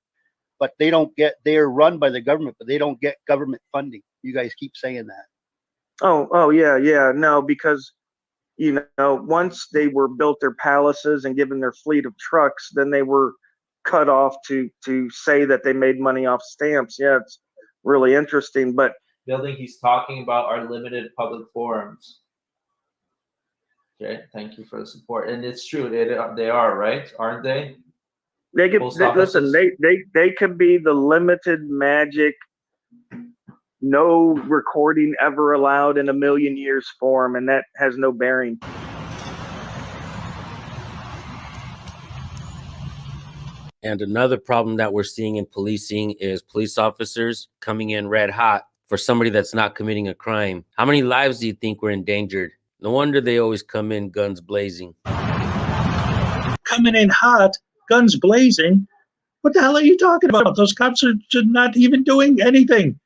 But they're run by the government, but they don't get government funding. You guys keep saying that. Oh, yeah. No, because, once they were built their palaces and given their fleet of trucks, then they were cut off to say that they made money off stamps. Yeah, it's really interesting. But Building he's talking about are limited public forums. Okay, thank you for the support. And it's true, they are, right? Aren't they? they could listen. They could be the limited magic, no recording ever allowed in a million years form, and that has no bearing. And another problem that we're seeing in policing is police officers coming in red hot for somebody that's not committing a crime. How many lives do you think were endangered? No wonder they always come in guns blazing. Coming in hot, guns blazing. What the hell are you talking about? Those cops are not even doing anything.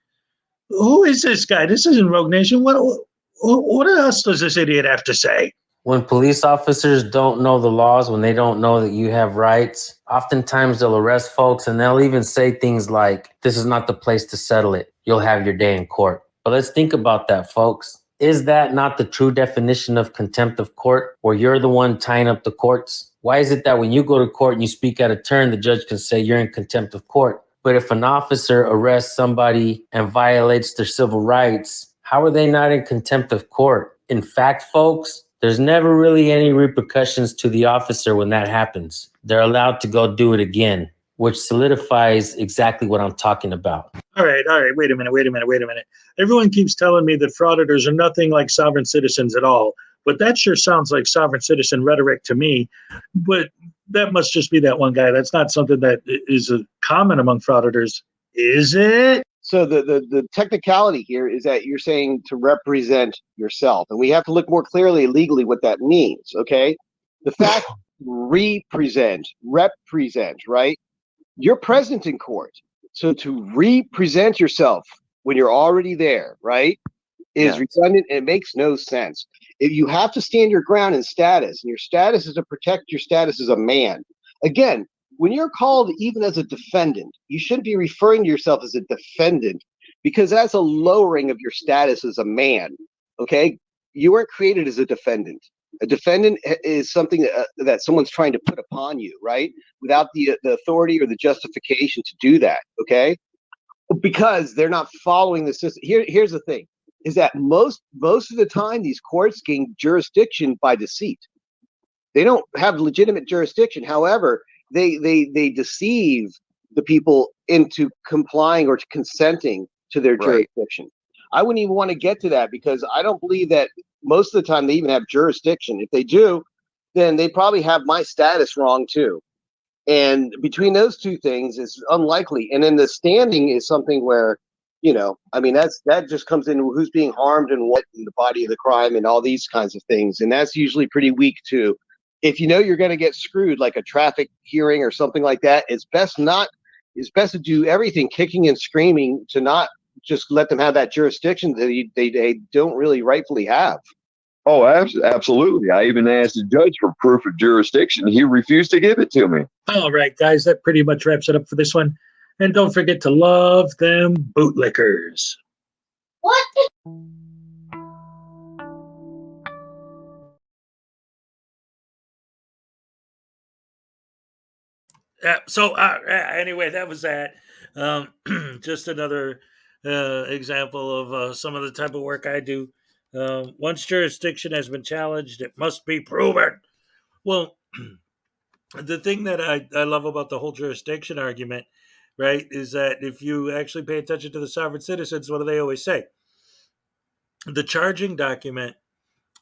Who is this guy? This isn't Rogue Nation. What else does this idiot have to say? When police officers don't know the laws, when they don't know that you have rights, oftentimes they'll arrest folks and they'll even say things like, this is not the place to settle it. You'll have your day in court. But let's think about that, folks. Is that not the true definition of contempt of court, where you're the one tying up the courts? Why is it that when you go to court and you speak out of turn, the judge can say you're in contempt of court? But if an officer arrests somebody and violates their civil rights, how are they not in contempt of court? In fact, folks, there's never really any repercussions to the officer when that happens. They're allowed to go do it again, which solidifies exactly what I'm talking about. All right. Wait a minute. Everyone keeps telling me that frauditors are nothing like sovereign citizens at all. But that sure sounds like sovereign citizen rhetoric to me. But that must just be that one guy. That's not something that is common among frauditors, is it? So the technicality here is that you're saying to represent yourself, and we have to look more clearly legally what that means. Okay, the fact represent, right? You're present in court, so to represent yourself when you're already there, right, is redundant. And it makes no sense. If you have to stand your ground in status, and your status is to protect your status as a man. Again, when you're called even as a defendant, you shouldn't be referring to yourself as a defendant, because that's a lowering of your status as a man. Okay, you weren't created as a defendant. A defendant is something that someone's trying to put upon you, right? Without the authority or the justification to do that. Okay, because they're not following the system. Here's the thing: is that most of the time these courts gain jurisdiction by deceit. They don't have legitimate jurisdiction. However, they deceive the people into complying or to consenting to their jurisdiction. I wouldn't even want to get to that, because I don't believe that most of the time they even have jurisdiction. If they do, then they probably have my status wrong too. And between those two things is unlikely. And then the standing is something where, I mean, that just comes in who's being harmed and what in the body of the crime and all these kinds of things. And that's usually pretty weak too. If you know you're going to get screwed, like a traffic hearing or something like that, it's best to do everything kicking and screaming to not just let them have that jurisdiction that they don't really rightfully have. Oh, absolutely. I even asked the judge for proof of jurisdiction. He refused to give it to me. All right, guys, that pretty much wraps it up for this one. And don't forget to love them bootlickers. What? Anyway, that was that. Just another example of some of the type of work I do. Once jurisdiction has been challenged, it must be proven. Well, the thing that I love about the whole jurisdiction argument, right, is that if you actually pay attention to the sovereign citizens, what do they always say? The charging document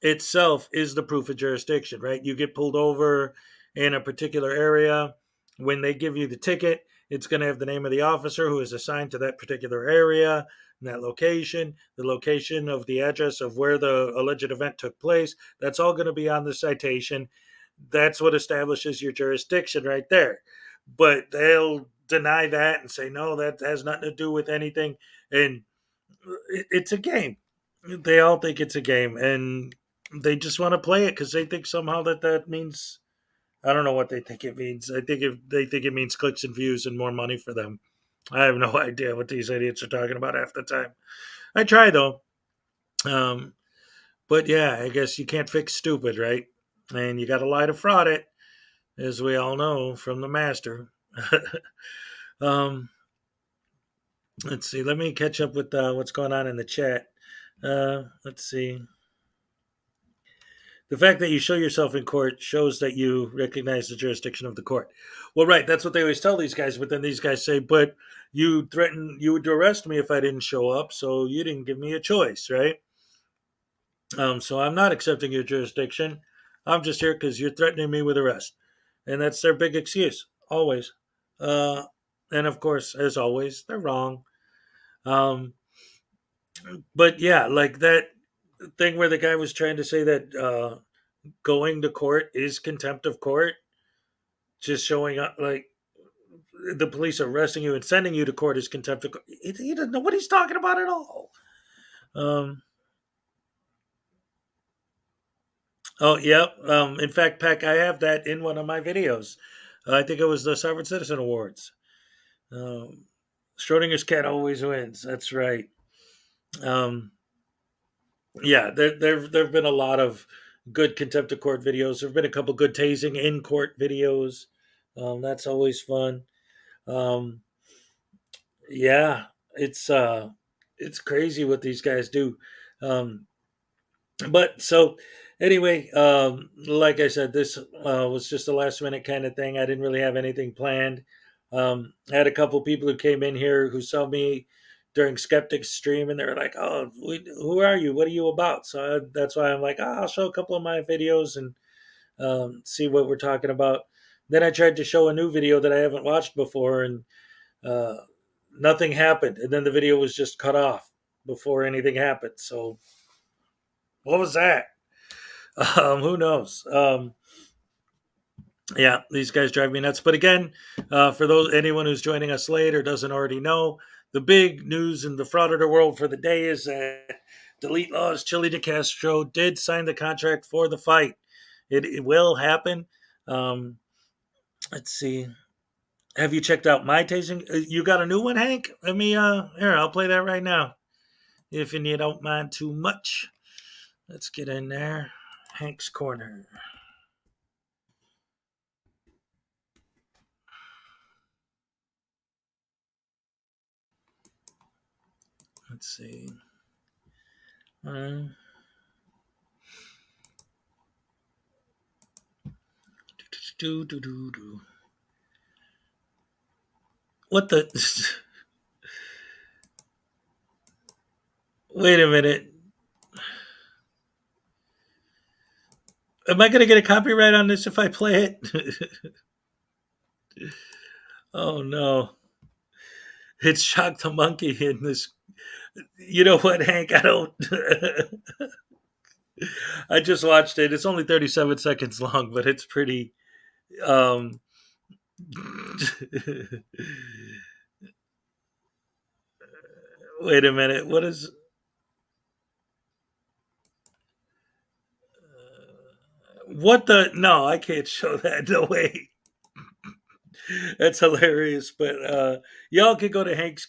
itself is the proof of jurisdiction, right? You get pulled over in a particular area. When they give you the ticket, it's going to have the name of the officer who is assigned to that particular area, and that location, the location of the address of where the alleged event took place. That's all going to be on the citation. That's what establishes your jurisdiction right there. But they'll deny that and say, no, that has nothing to do with anything. And it's a game. They all think it's a game. And they just want to play it because they think somehow that means, I don't know what they think it means. I think they think it means clicks and views and more money for them. I have no idea what these idiots are talking about half the time. I try though. But yeah, I guess you can't fix stupid, right? And you got to lie to fraud it, as we all know from the master. Let's see. Let me catch up with what's going on in the chat. Let's see. The fact that you show yourself in court shows that you recognize the jurisdiction of the court. Well, right. That's what they always tell these guys. But then these guys say, but you threatened, you would arrest me if I didn't show up. So you didn't give me a choice, right? So I'm not accepting your jurisdiction. I'm just here because you're threatening me with arrest. And that's their big excuse, always. And of course, as always, they're wrong. But yeah, like that thing where the guy was trying to say that going to court is contempt of court, just showing up, like the police arresting you and sending you to court is contempt of court. He doesn't know what he's talking about at all. Oh, yep. In fact, Peck, I have that in one of my videos. I think it was the Sovereign Citizen Awards. Schrodinger's cat always wins. That's right. Yeah, there've been a lot of good contempt of court videos. There've been a couple good tasing in court videos. That's always fun. Yeah, it's crazy what these guys do. But so anyway, like I said, this was just a last minute kind of thing. I didn't really have anything planned. I had a couple people who came in here who saw me during Skeptic's stream, and they were like, "Oh, who are you? What are you about?" So that's why I'm like, I'll show a couple of my videos and see what we're talking about. Then I tried to show a new video that I haven't watched before, and nothing happened. And then the video was just cut off before anything happened. So what was that? Who knows? Yeah, these guys drive me nuts. But again, for anyone who's joining us late or doesn't already know, the big news in the frauditor world for the day is that Delete Law's Chili DeCastro did sign the contract for the fight. It will happen. Let's see. Have you checked out my tasting? You got a new one, Hank? Let me here, I'll play that right now. If you don't mind too much. Let's get in there. Hank's Corner. Let's see. What the? Wait a minute. Am I going to get a copyright on this if I play it? Oh no. It's Shock the Monkey in this. You know what, Hank? I don't. I just watched it. It's only 37 seconds long, but it's pretty. Wait a minute. What is? What the? No, I can't show that. No way. That's hilarious. But y'all can go to Hank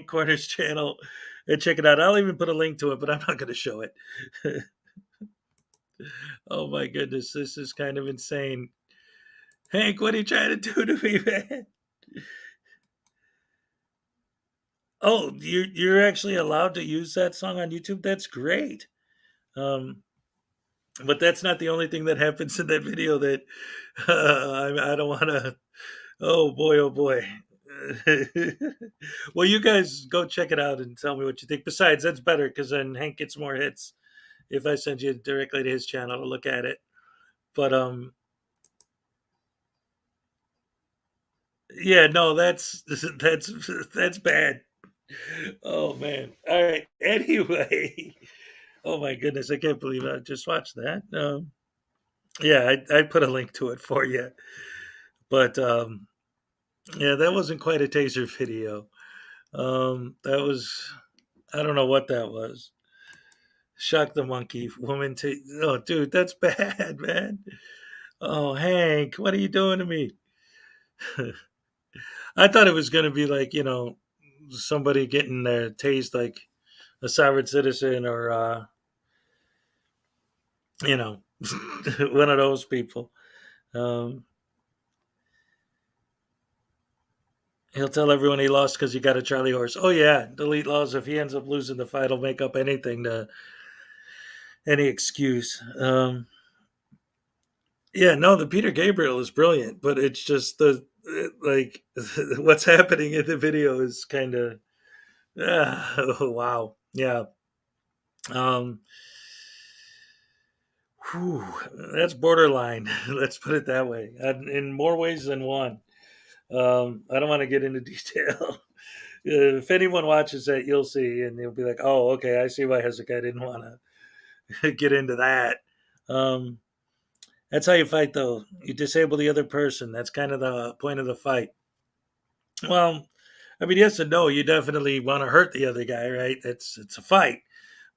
Corner's channel and check it out. I'll even put a link to it, but I'm not going to show it. Oh my goodness, this is kind of insane. Hank, what are you trying to do to me, man? Oh, you're actually allowed to use that song on YouTube. That's great. Um, but that's not the only thing that happens in that video. That I don't want to. Oh boy, oh boy. Well, you guys go check it out and tell me what you think. Besides, that's better because then Hank gets more hits if I send you directly to his channel to look at it. But yeah, no, that's bad. Oh man. All right. Anyway, oh my goodness, I can't believe I just watched that. Yeah, I put a link to it for you. But yeah, that wasn't quite a taser video. That was, I don't know what that was. Shock the monkey woman. Oh, dude, that's bad, man. Oh, Hank, what are you doing to me? I thought it was going to be like, somebody getting their tased like a sovereign citizen or, one of those people. Um, he'll tell everyone he lost because he got a Charlie horse. Oh, yeah. Delete laws. If he ends up losing the fight, he'll make up anything to any excuse. Yeah, no, the Peter Gabriel is brilliant, but it's just like what's happening in the video is kind of wow. Yeah. Um, whew, that's borderline. Let's put it that way. In more ways than one. I don't want to get into detail. If anyone watches that, you'll see, and you'll be like, "Oh, okay, I see why Hezekiah didn't want to get into that." Um, that's how you fight, though. You disable the other person. That's kind of the point of the fight. Well, I mean, yes and no. You definitely want to hurt the other guy, right? It's a fight,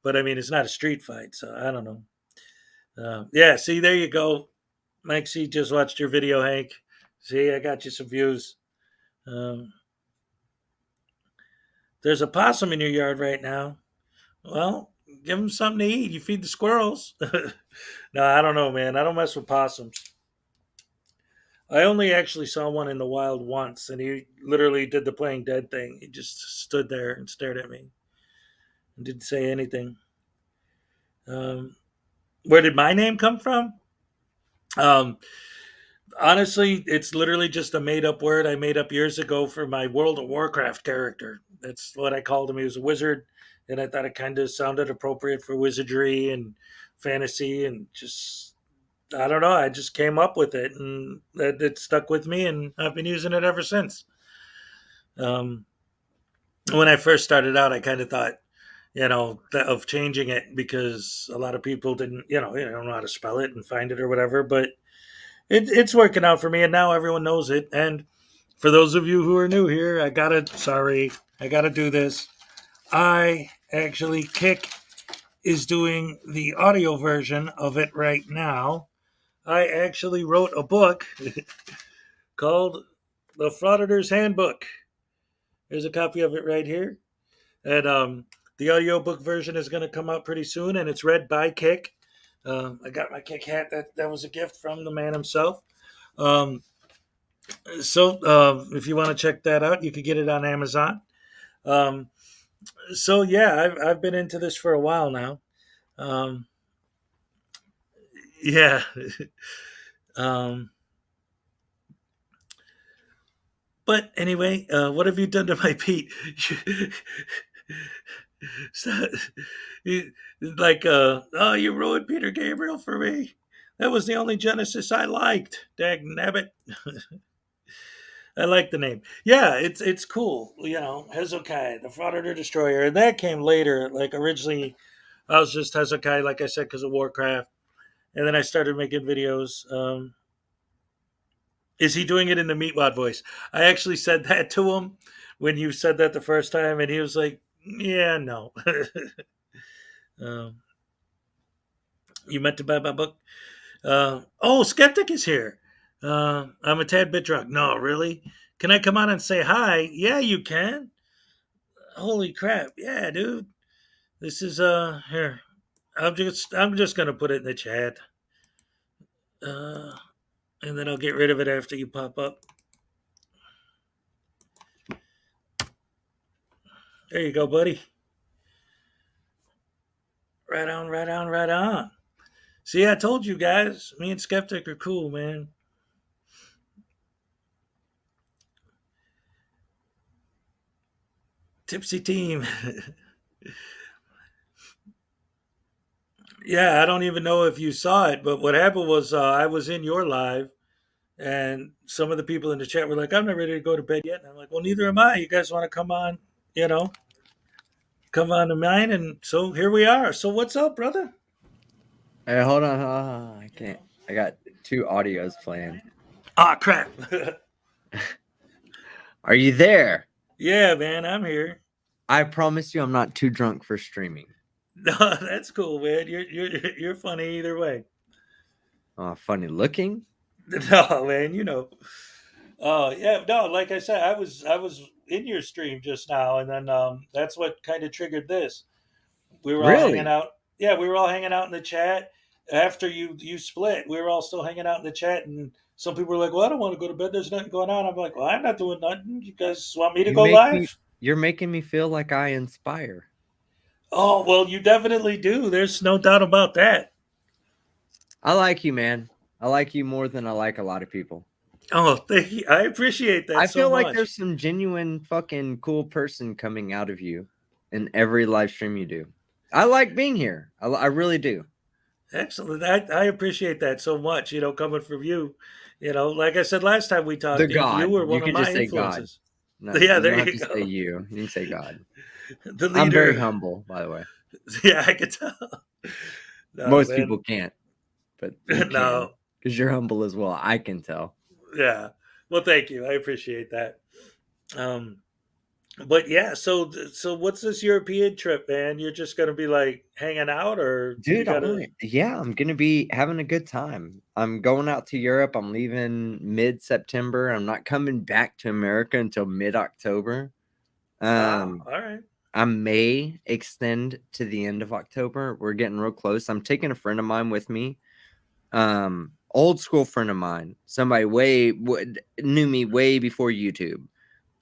but I mean, it's not a street fight, so I don't know. Yeah, see, there you go. Mike C just watched your video, Hank. See, I got you some views. Um, there's a possum in your yard right now. Well, give him something to eat. You feed the squirrels. No, I don't know, man. I don't mess with possums. I only actually saw one in the wild once, and he literally did the playing dead thing. He just stood there and stared at me and didn't say anything. Where did my name come from? Um, Honestly, it's literally just a made up word I made up years ago for my World of Warcraft character. That's what I called him. He was a wizard, and I thought it kind of sounded appropriate for wizardry and fantasy, and just, I don't know, I just came up with it, and it stuck with me, and I've been using it ever since. Um, when I first started out, I kind of thought, of changing it because a lot of people didn't, they don't know how to spell it and find it or whatever, but it's working out for me, and now everyone knows it. And for those of you who are new here, I gotta do this. Kick is doing the audio version of it right now. I actually wrote a book called The Frauditor's Handbook. There's a copy of it right here. And the audiobook version is going to come out pretty soon, and it's read by Kick. I got my Kick hat. That was a gift from the man himself. If you want to check that out, you could get it on Amazon. Yeah, I've been into this for a while now. Yeah. But anyway, what have you done to my Pete? You ruined Peter Gabriel for me. That was the only Genesis I liked. Dag nabbit. I like the name. Yeah, it's cool. Hezekiah, the Frauditor Destroyer, and that came later. Like originally, I was just Hezekiah, like I said, because of Warcraft, and then I started making videos. Is he doing it in the Meatwad voice? I actually said that to him when you said that the first time, and he was like, Yeah, no. um, you meant to buy my book? Oh, Skeptic is here. I'm a tad bit drunk. No, really? Can I come on and say hi? Yeah, you can. Holy crap! Yeah, dude. This is here. I'm just gonna put it in the chat. And then I'll get rid of it after you pop up. There you go, buddy. Right on, right on, right on. See, I told you guys, me and Skeptic are cool, man. Tipsy team. Yeah, I don't even know if you saw it, but what happened was I was in your live, and some of the people in the chat were like, "I'm not ready to go to bed yet." And I'm like, "Well, neither am I. You guys want to come on? You know, come on to mine." And so here we are. So what's up, brother? Hey, hold on. I can't. I got 2 audios playing. Ah, crap. Are you there? Yeah, man, I'm here. I promise you, I'm not too drunk for streaming. No, that's cool, man. You're funny either way. Funny looking? No, man, you know. Oh yeah, no. Like I said, I was in your stream just now, and then that's what kind of triggered this. We were all hanging Really? out. Yeah, we were all hanging out in the chat after you split. We were all still hanging out in the chat, and some people were like, "Well, I don't want to go to bed. There's nothing going on." I'm like, "Well, I'm not doing nothing. You guys want me to go live?" You're making me feel like I inspire. Oh well, you definitely do. There's no doubt about that. I like you, man. I like you more than I like a lot of people. Oh, thank you. I appreciate that. I so feel much. like there's some genuine fucking cool person coming out of you in every live stream you do. I like being here. I really do. Excellent. I appreciate that so much. You know, coming from you. You know, like I said last time we talked, The God. you were one You of can my just say God. influences. No, Yeah, you there don't have you to go. say you. You can say God. The leader. I'm very humble, by the way. Yeah, I could tell. No, Most man. people can't, but you No. because you're humble as well. I can tell. Yeah. Well, thank you. I appreciate that. But yeah, so what's this European trip, man? You're just gonna be like hanging out, or you Dude, gotta? I'm gonna be having a good time. I'm going out to Europe. I'm leaving mid-September. I'm not coming back to America until mid-October. All right. I may extend to the end of October. We're getting real close. I'm taking a friend of mine with me. Old school friend of mine. Somebody knew me way before YouTube.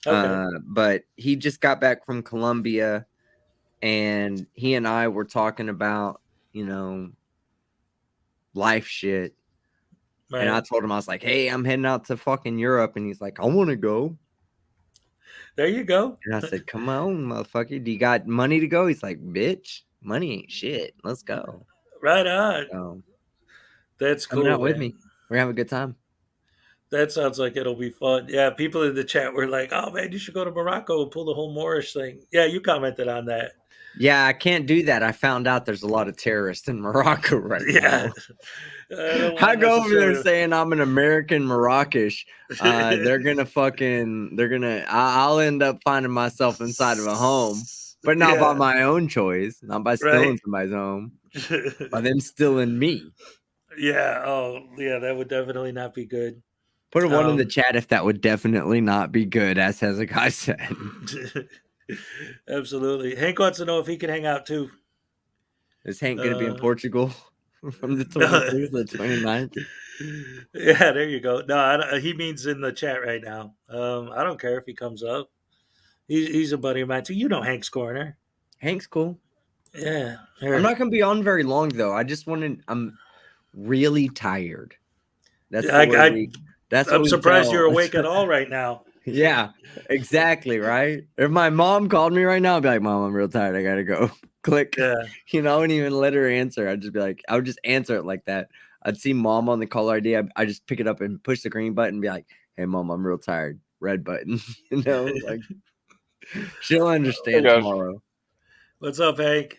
Okay. But he just got back from Colombia, and he and I were talking about, life shit. Right. And I told him, I was like, hey, I'm heading out to fucking Europe. And he's like, I want to go. There you go. And I said, come on, motherfucker. Do you got money to go? He's like, bitch, money ain't shit. Let's go. Right on. That's cool. Coming out with man. me. We're having a good time. That sounds like it'll be fun. Yeah, people in the chat were like, "Oh man, you should go to Morocco and pull the whole Moorish thing." Yeah, you commented on that. Yeah, I can't do that. I found out there's a lot of terrorists in Morocco right now. I go over there saying I'm an American Morockish. I'll end up finding myself inside of a home, but not by my own choice, not by stealing somebody's home, by them stealing me. Yeah. Oh, yeah. That would definitely not be good. Put a 1 in the chat if that would definitely not be good, as Hezekiah said. Absolutely. Hank wants to know if he can hang out too. Is Hank going to be in Portugal from the 23rd to the 29th? Yeah, there you go. No, he means in the chat right now. I don't care if he comes up. He's a buddy of mine too. You know Hank's Corner. Hank's cool. Yeah. I'm not going to be on very long, though. I'm really tired. That's I'm surprised you're awake at all right now. Yeah, exactly. Right. If my mom called me right now, I'd be like, Mom, I'm real tired. I got to go. Click. Yeah. I wouldn't even let her answer. I'd just be like, I would just answer it like that. I'd see Mom on the caller ID. I just pick it up and push the green button and be like, hey, Mom, I'm real tired. Red button. Like she'll understand tomorrow. What's up, Hank?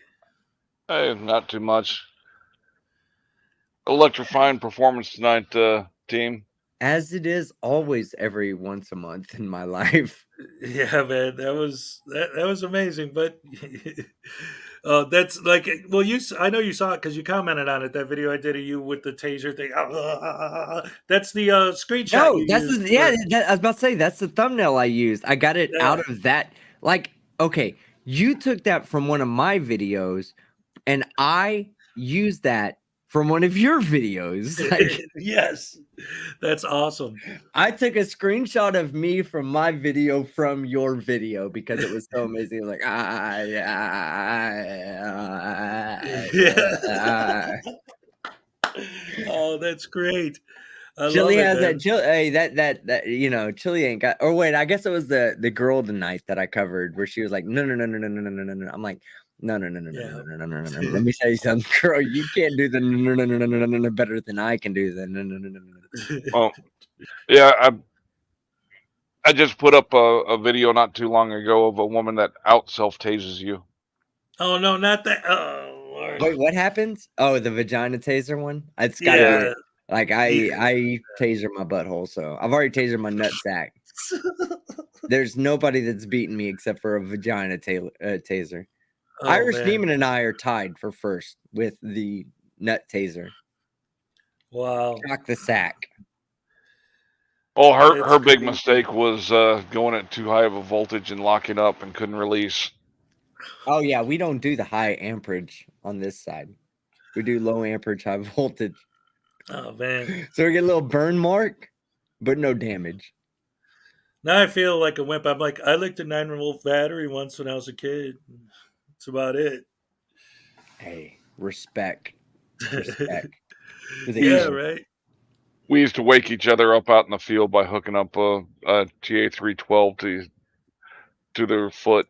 Hey, not too much. Electrifying performance tonight, team. as it is always every once a month in my life. Yeah, man, that was amazing. But that's like, well, I know you saw it because you commented on it. That video I did of you with the taser thing. That's the screenshot No, you that's used. yeah. I was about to say that's the thumbnail I used. I got it Yeah. out of that. Like, okay, you took that from one of my videos, and I used that from one of your videos. Like, Yes, that's awesome. I took a screenshot of me from my video from your video because it was so amazing. It was like, Yeah. Oh, that's great. I Chili love it, has that man. chili. Hey, that Chili ain't got. Or wait, I guess it was the girl tonight that I covered where she was like, no. I'm like, no. Let me tell you something, girl. You can't do the no better than I can do the no. Well, yeah, I just put up a video not too long ago of a woman that out self tases you. Oh no, not that. Oh Lord. Wait, what happens? Oh, the vagina taser one. It's got to Yeah. be. Like I taser my butthole, so I've already tasered my nut sack. There's nobody that's beaten me except for a vagina taser. Oh, Irish man. Demon and I are tied for first with the nut taser. Wow. Shock the sack. Well, her That's big crazy. mistake was going at too high of a voltage and locking up and couldn't release. Oh yeah, we don't do the high amperage on this side. We do low amperage, high voltage. Oh man. So we get a little burn mark, but no damage. Now I feel like a wimp. I'm like, I licked a 9-volt battery once when I was a kid. That's about it. Hey, respect. Respect. Yeah, right. We used to wake each other up out in the field by hooking up a TA312 to their foot.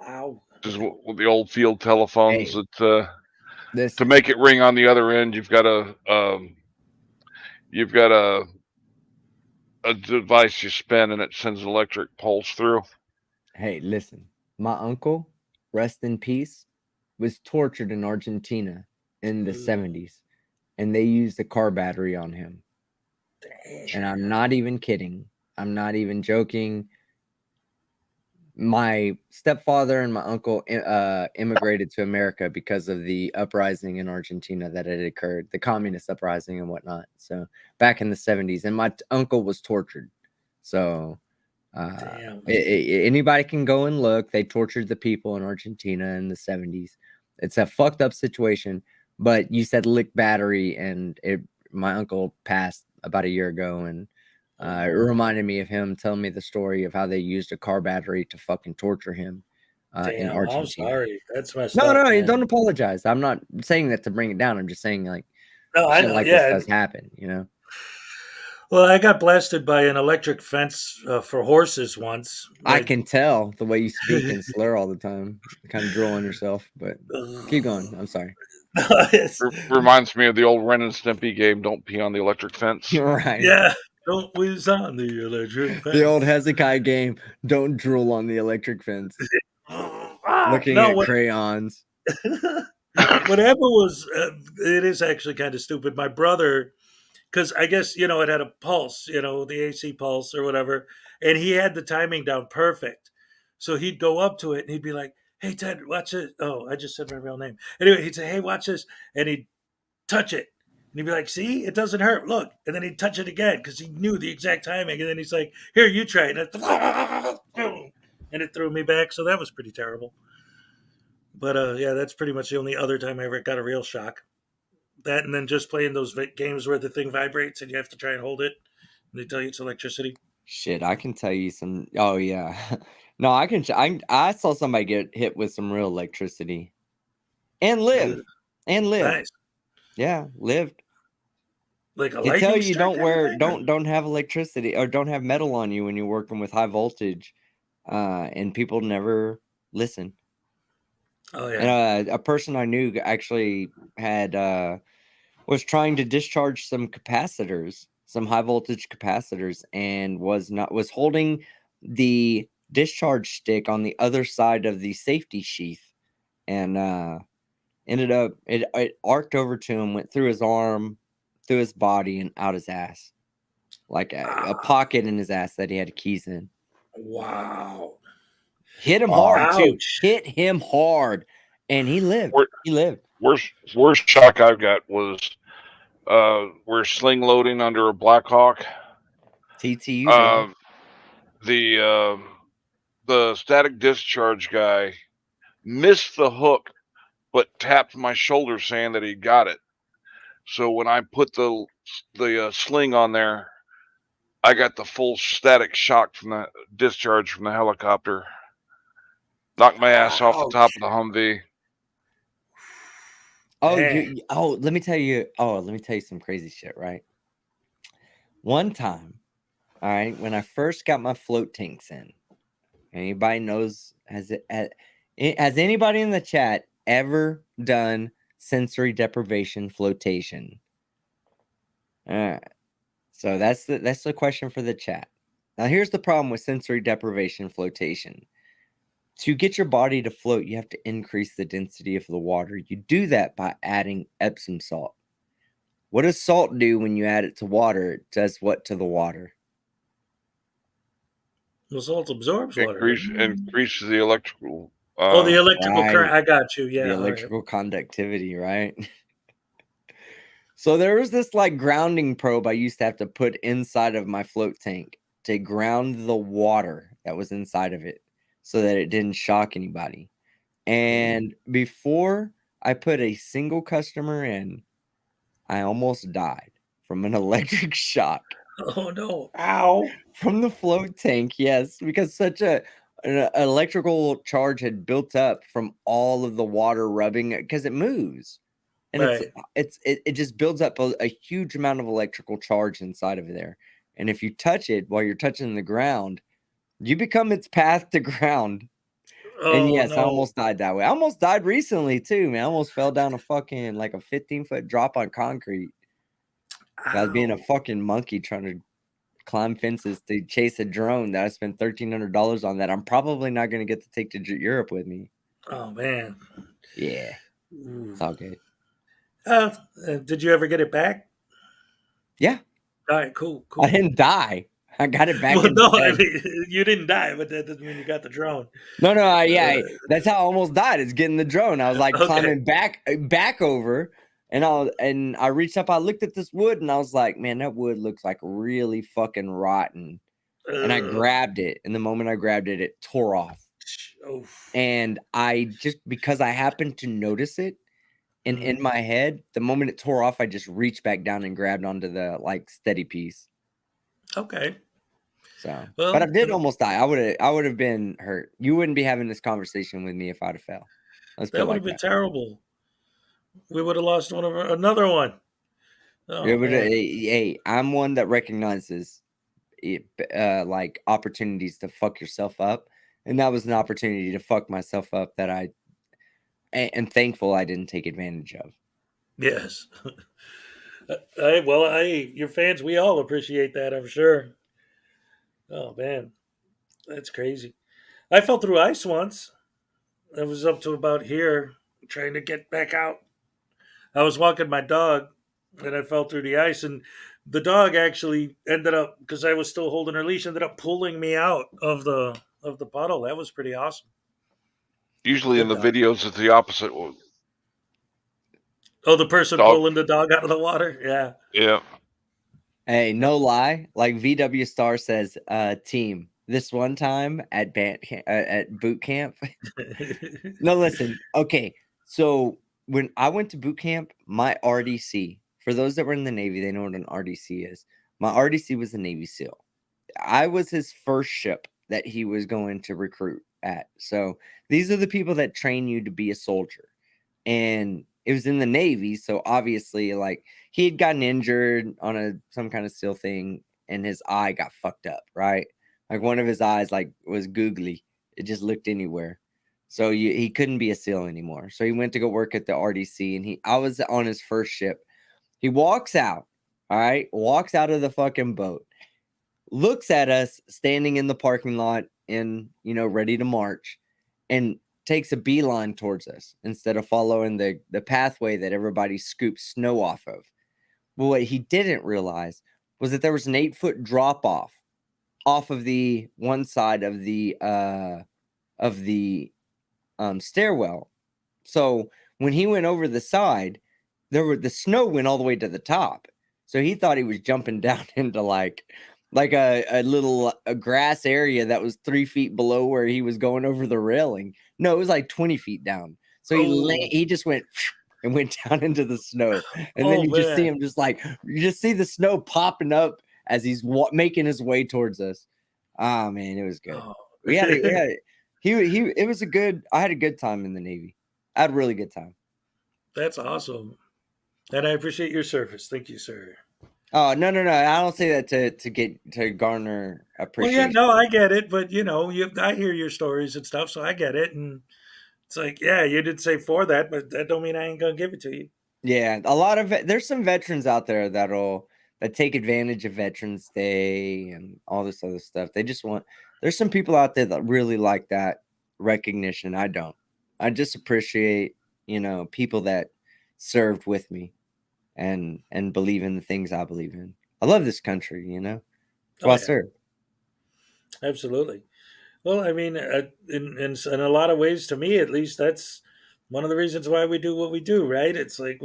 Ow. Just with the old field telephones. Hey, that to make it ring on the other end, you've got a device you spin and it sends an electric pulse through. Hey, listen, my uncle, rest in peace, was tortured in Argentina in the 70s, and they used a car battery on him. And I'm not even kidding. I'm not even joking. My stepfather and my uncle immigrated to America because of the uprising in Argentina that had occurred, the communist uprising and whatnot. So back in the 70s, and my uncle was tortured. So anybody can go and look. They tortured the people in Argentina in the 70s. It's a fucked up situation. But you said lick battery, and my uncle passed about a year ago, and it reminded me of him telling me the story of how they used a car battery to fucking torture him in Damn, Argentina. I'm sorry. That's messed No, up. no, Man. don't apologize. I'm not saying that to bring it down. I'm just saying like, No, I shit know. like Yeah. this does happen, you know. Well, I got blasted by an electric fence for horses once. I can tell the way you speak and slur all the time. Kind of drool on yourself, but keep going. I'm sorry. Reminds me of the old Ren and Stimpy game. Don't pee on the electric fence. Right. Yeah. Don't whiz on the electric fence. The old Hezekiah game. Don't drool on the electric fence. Looking no, at what, crayons. what happened was, it is actually kind of stupid. My brother, because I guess, it had a pulse, the AC pulse or whatever, and he had the timing down perfect. So he'd go up to it and he'd be like, hey, Ted, watch it. Oh, I just said my real name. Anyway, he'd say, hey, watch this. And he'd touch it. And he'd be like, see, it doesn't hurt. Look. And then he'd touch it again because he knew the exact timing. And then he's like, here, you try it. And it threw me back. So that was pretty terrible. But yeah, that's pretty much the only other time I ever got a real shock. That and then just playing those games where the thing vibrates and you have to try and hold it. And they tell you it's electricity. Shit, I can tell you some. Oh yeah, no, I can. I saw somebody get hit with some real electricity, and live, Nice. Yeah, lived. Like a They tell lightning you strike don't have electricity or don't have metal on you when you're working with high voltage, and people never listen. Oh yeah. And a person I knew actually had was trying to discharge some capacitors, some high voltage capacitors, and was holding the discharge stick on the other side of the safety sheath, and ended up it arced over to him, went through his arm, through his body, and out his ass. like a pocket in his ass that he had keys in. Wow. Hit him hard too. Ouch. Hit him hard, and he lived. He lived. Worst shock I've got was we're sling loading under a Black Hawk. TTU, baby. The static discharge guy missed the hook, but tapped my shoulder saying that he got it. So when I put the sling on there, I got the full static shock from the discharge from the helicopter. Knocked my ass off the top of the Humvee. Oh, let me tell you some crazy shit, right? One time, all right, when I first got my float tanks in, anybody knows, has anybody in the chat ever done sensory deprivation flotation? All right. So that's the question for the chat. Now here's the problem with sensory deprivation flotation. To get your body to float, you have to increase the density of the water. You do that by adding Epsom salt. What does salt do when you add it to water? It does what to the water? The salt absorbs water. Increases the electrical. The electrical current. I got you. Yeah. The electrical conductivity, right? So there was this like grounding probe I used to have to put inside of my float tank to ground the water that was inside of it so that it didn't shock anybody. And before I put a single customer in, I almost died from an electric shock. Oh no. Ow. From the float tank, yes, because such an electrical charge had built up from all of the water rubbing because it moves. And it just builds up a huge amount of electrical charge inside of there. And if you touch it while you're touching the ground, you become its path to ground. And yes, I almost died that way. I almost died recently too, man. I almost fell down a fucking like a 15-foot drop on concrete. I was being a fucking monkey trying to climb fences to chase a drone that I spent $1,300 on that I'm probably not going to get to take to Europe with me. Oh man. Yeah. It's all good. Did you ever get it back? Yeah. All right, cool. I didn't die. I got it back. Well, no, I mean, you didn't die, but that doesn't mean you got the drone. No, that's how I almost died. Is getting the drone. I was like climbing back over, and I reached up. I looked at this wood, and I was like, man, that wood looks like really fucking rotten. And I grabbed it, and the moment I grabbed it, it tore off. And I just because I happened to notice it, and in my head, the moment it tore off, I just reached back down and grabbed onto the like steady piece. Okay. So, but I did almost die. I would have been hurt. You wouldn't be having this conversation with me if I'd have fell. That would have been terrible. We would have lost another one. Oh, hey, I'm one that recognizes like opportunities to fuck yourself up, and that was an opportunity to fuck myself up that I am thankful I didn't take advantage of. Yes. Your fans, we all appreciate that, I'm sure. Oh man, that's crazy. I fell through ice once. I was up to about here trying to get back out. I was walking my dog and I fell through the ice, and the dog actually ended up, because I was still holding her leash, ended up pulling me out of the puddle. That was pretty awesome. Usually in the videos, it's the opposite. Oh, the person pulling the dog out of the water? Yeah. Yeah. Hey, no lie. Like VW Star says, team, this one time at boot camp. No, listen. Okay. So when I went to boot camp, my RDC, for those that were in the Navy, they know what an RDC is. My RDC was a Navy SEAL. I was his first ship that he was going to recruit at. So these are the people that train you to be a soldier. And it was in the Navy. So obviously, like, he had gotten injured on some kind of SEAL thing, and his eye got fucked up, right? Like one of his eyes was googly. It just looked anywhere. So he couldn't be a SEAL anymore. So he went to go work at the RDC, and I was on his first ship. He walks out, all right? Walks out of the fucking boat, looks at us standing in the parking lot ready to march, and takes a beeline towards us instead of following the pathway that everybody scoops snow off of. But what he didn't realize was that there was an 8-foot drop off of the one side of the stairwell. So when he went over the side, the snow went all the way to the top. So he thought he was jumping down into like a little grass area that was 3 feet below where he was going over the railing. No, it was like 20 feet down. So he just went and went down into the snow. And then you just see him you just see the snow popping up as he's making his way towards us. Oh man, it was good. I had a good time in the Navy. I had a really good time. That's awesome. And I appreciate your service. Thank you, sir. Oh, no. I don't say that to garner appreciation. Well, yeah, no, I get it. But, I hear your stories and stuff, so I get it. And it's like, yeah, you did say for that, but that don't mean I ain't going to give it to you. Yeah, there's some veterans out there that take advantage of Veterans Day and all this other stuff. There's some people out there that really like that recognition. I don't. I just appreciate, people that served with me and believe in the things I believe in. I love this country, I serve. Absolutely. Well, I mean, in a lot of ways, to me at least, that's one of the reasons why we do what we do, right? It's like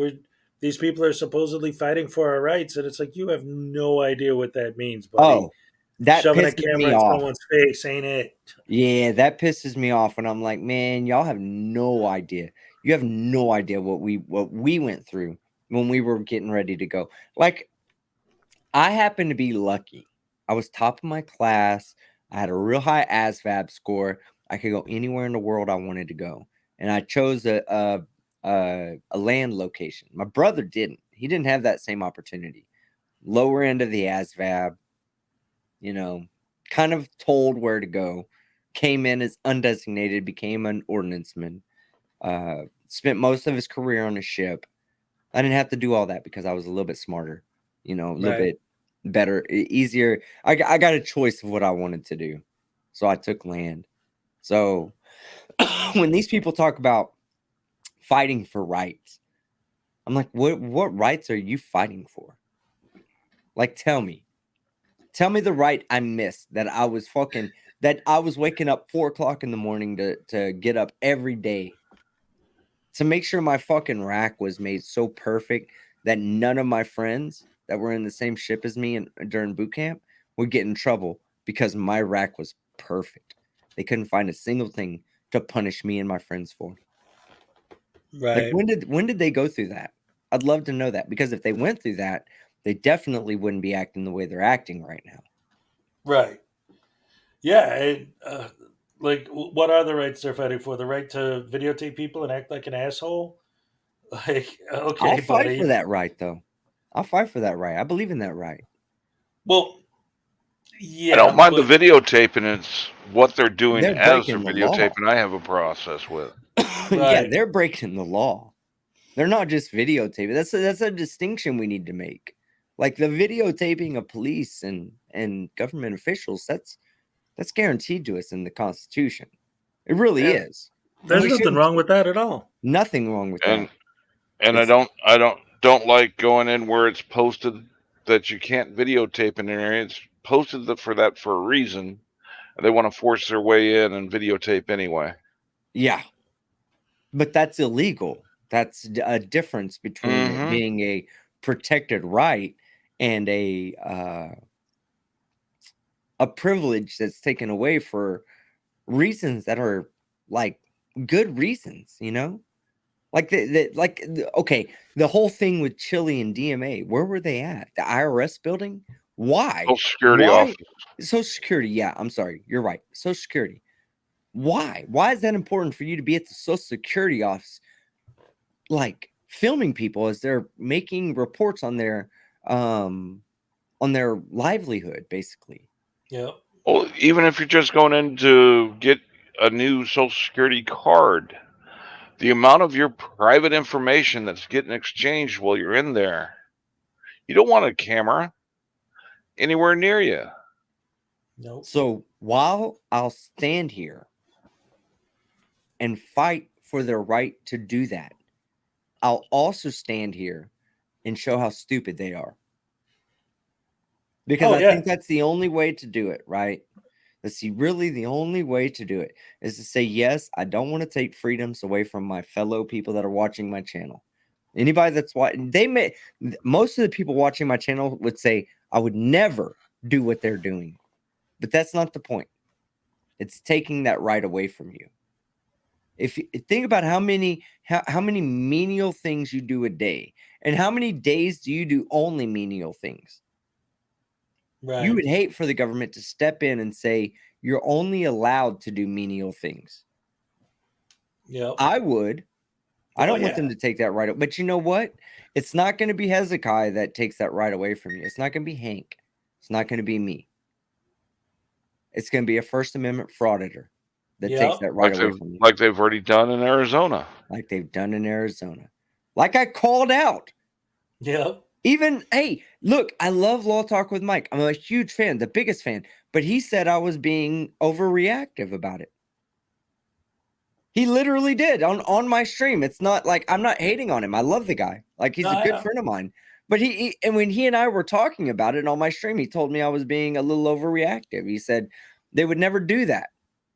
these people are supposedly fighting for our rights, and it's like you have no idea what that means, buddy. Oh, that shoving a pisses camera me in off. someone's face, ain't it? Yeah, that pisses me off when I'm like, man, y'all have no idea. You have no idea what we went through when we were getting ready to go. Like, I happen to be lucky. I was top of my class. I had a real high ASVAB score. I could go anywhere in the world I wanted to go, and I chose a land location. My brother didn't. He didn't have that same opportunity. Lower end of the ASVAB, kind of told where to go. Came in as undesignated, became an ordnanceman. Spent most of his career on a ship. I didn't have to do all that because I was a little bit smarter, a little bit better, easier. I got a choice of what I wanted to do. So I took land. So when these people talk about fighting for rights, I'm like, what rights are you fighting for? Like, tell me the right I missed that I was waking up 4:00 in the morning to get up every day to make sure my fucking rack was made so perfect that none of my friends that were in the same ship as me during boot camp would get in trouble because my rack was perfect. They couldn't find a single thing to punish me and my friends for. Right. Like, when did they go through that? I'd love to know that, because if they went through that, they definitely wouldn't be acting the way they're acting right now. Right. Yeah. Like, what are the rights they're fighting for? The right to videotape people and act like an asshole? Like, okay, I'll fight buddy. for that right, though. I'll fight for that right. I believe in that right. Well, yeah. I don't mind the videotaping. It's what they're doing They're as they're breaking the law. videotaping. I have a process with. Yeah, they're breaking the law. They're not just videotaping. That's a distinction we need to make. Like, the videotaping of police and government officials, that's guaranteed to us in the Constitution. It really is. There's nothing wrong with that at all. Nothing wrong with that. And I don't like going in where it's posted that you can't videotape in an area. It's posted for a reason. They want to force their way in and videotape anyway. Yeah. But that's illegal. That's a difference between it being a protected right and a privilege that's taken away for reasons that are like good reasons, Like okay, the whole thing with Chile and DMA, where were they at? The IRS building? Why? Social Security office. Social Security, yeah, I'm sorry. You're right. Social Security. Why? Why is that important for you to be at the Social Security office, like filming people as they're making reports on their livelihood, basically? Yeah. Well, even if you're just going in to get a new Social Security card, the amount of your private information that's getting exchanged while you're in there, you don't want a camera anywhere near you. Nope. So while I'll stand here and fight for their right to do that, I'll also stand here and show how stupid they are. because Oh, I yeah. think that's the only way to do it, right? That's really the only way to do it is to say, yes, I don't want to take freedoms away from my fellow people that are watching my channel. Anybody that's watching, most of the people watching my channel would say, I would never do what they're doing. But that's not the point. It's taking that right away from you. If you think about how many menial things you do a day, and how many days do you do only menial things? Right. You would hate for the government to step in and say you're only allowed to do menial things. Yep. I would. I don't Oh, want yeah. them to take that right away. But you know what? It's not going to be Hezekiah that takes that right away from you. It's not going to be Hank. It's not going to be me. It's going to be a First Amendment frauditor that takes that right away from you. Like they've already done in Arizona. Like they've done in Arizona. Like I called out. Yep. Even, hey, look, I love Law Talk with Mike. I'm a huge fan, the biggest fan. But he said I was being overreactive about it. He literally did on my stream. It's not like I'm not hating on him. I love the guy. Like he's a good friend of mine. But and when he and I were talking about it on my stream, he told me I was being a little overreactive. He said they would never do that.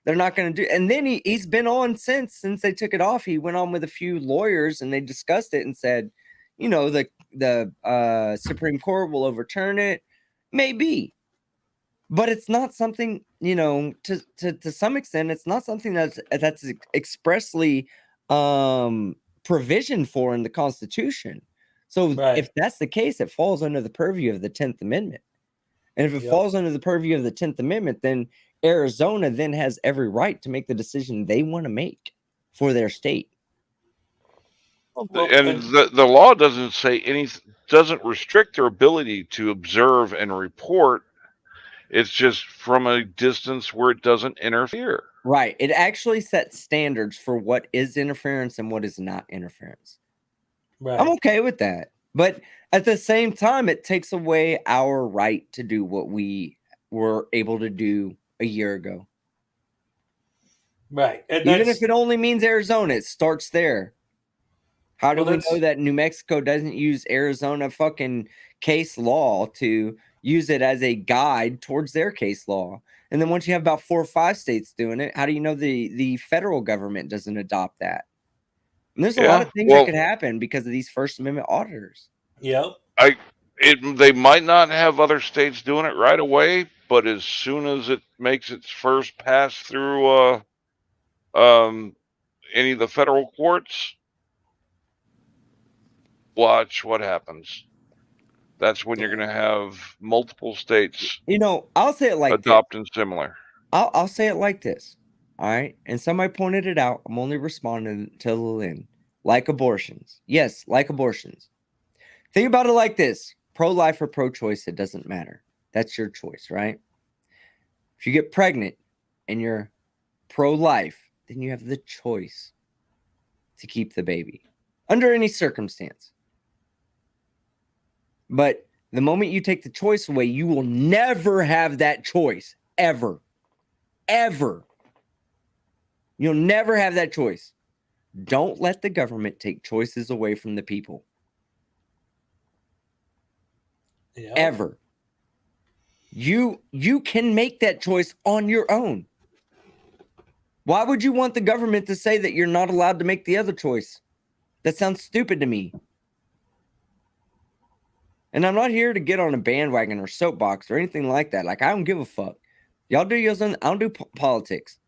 They're not going to do. And then he's been on since they took it off. He went on with a few lawyers and they discussed it and said, you know, the Supreme Court will overturn it. Maybe. But it's not something, you know, to some extent, it's not something that's expressly provisioned for in the Constitution. So if that's the case, it falls under the purview of the 10th Amendment. And if it falls under the purview of the 10th Amendment, then Arizona then has every right to make the decision they want to make for their state. And the law doesn't say doesn't restrict their ability to observe and report. It's just from a distance where it doesn't interfere. Right. It actually sets standards for what is interference and what is not interference. Right. I'm okay with that. But at the same time, it takes away our right to do what we were able to do a year ago. Right. And even if it only means Arizona, it starts there. How do we know that New Mexico doesn't use Arizona fucking case law to use it as a guide towards their case law? And then once you have about 4 or 5 states doing it, how do you know the federal government doesn't adopt that? And there's a lot of things that could happen because of these First Amendment auditors. Yep. They might not have other states doing it right away, but as soon as it makes its first pass through any of the federal courts, watch what happens. That's when you're going to have multiple states. You know, I'll say it like adopting similar. I'll say it like this. All right. And somebody pointed it out. I'm only responding to Lynn. Like abortions. Yes, like abortions. Think about it like this. Pro-life or pro-choice, it doesn't matter. That's your choice, right? If you get pregnant and you're pro-life, then you have the choice to keep the baby under any circumstance. But the moment you take the choice away, you will never have that choice. Ever. Ever. You'll never have that choice. Don't let the government take choices away from the people. Yeah. Ever. You can make that choice on your own. Why would you want the government to say that you're not allowed to make the other choice? That sounds stupid to me. And I'm not here to get on a bandwagon or soapbox or anything like that. Like, I don't give a fuck. Y'all do yours. I don't do politics.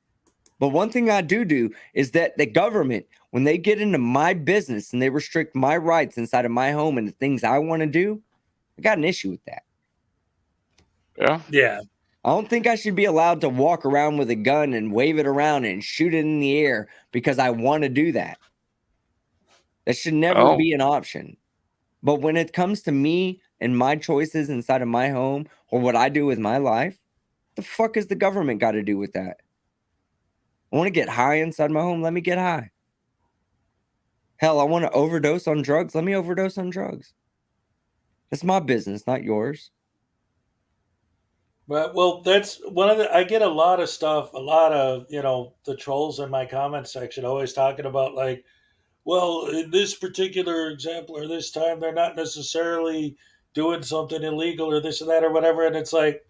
But one thing I do is that the government, when they get into my business and they restrict my rights inside of my home and the things I want to do, I got an issue with that. Yeah. Yeah. I don't think I should be allowed to walk around with a gun and wave it around and shoot it in the air because I want to do that. That should never be an option. But when it comes to me and my choices inside of my home or what I do with my life, the fuck has the government got to do with that? I want to get high inside my home. Let me get high. Hell, I want to overdose on drugs. Let me overdose on drugs. That's my business, not yours. But well, that's one of the. I get a lot of stuff. A lot of the trolls in my comment section always talking about like, well, in this particular example or this time, they're not necessarily doing something illegal or this and that or whatever. And it's like,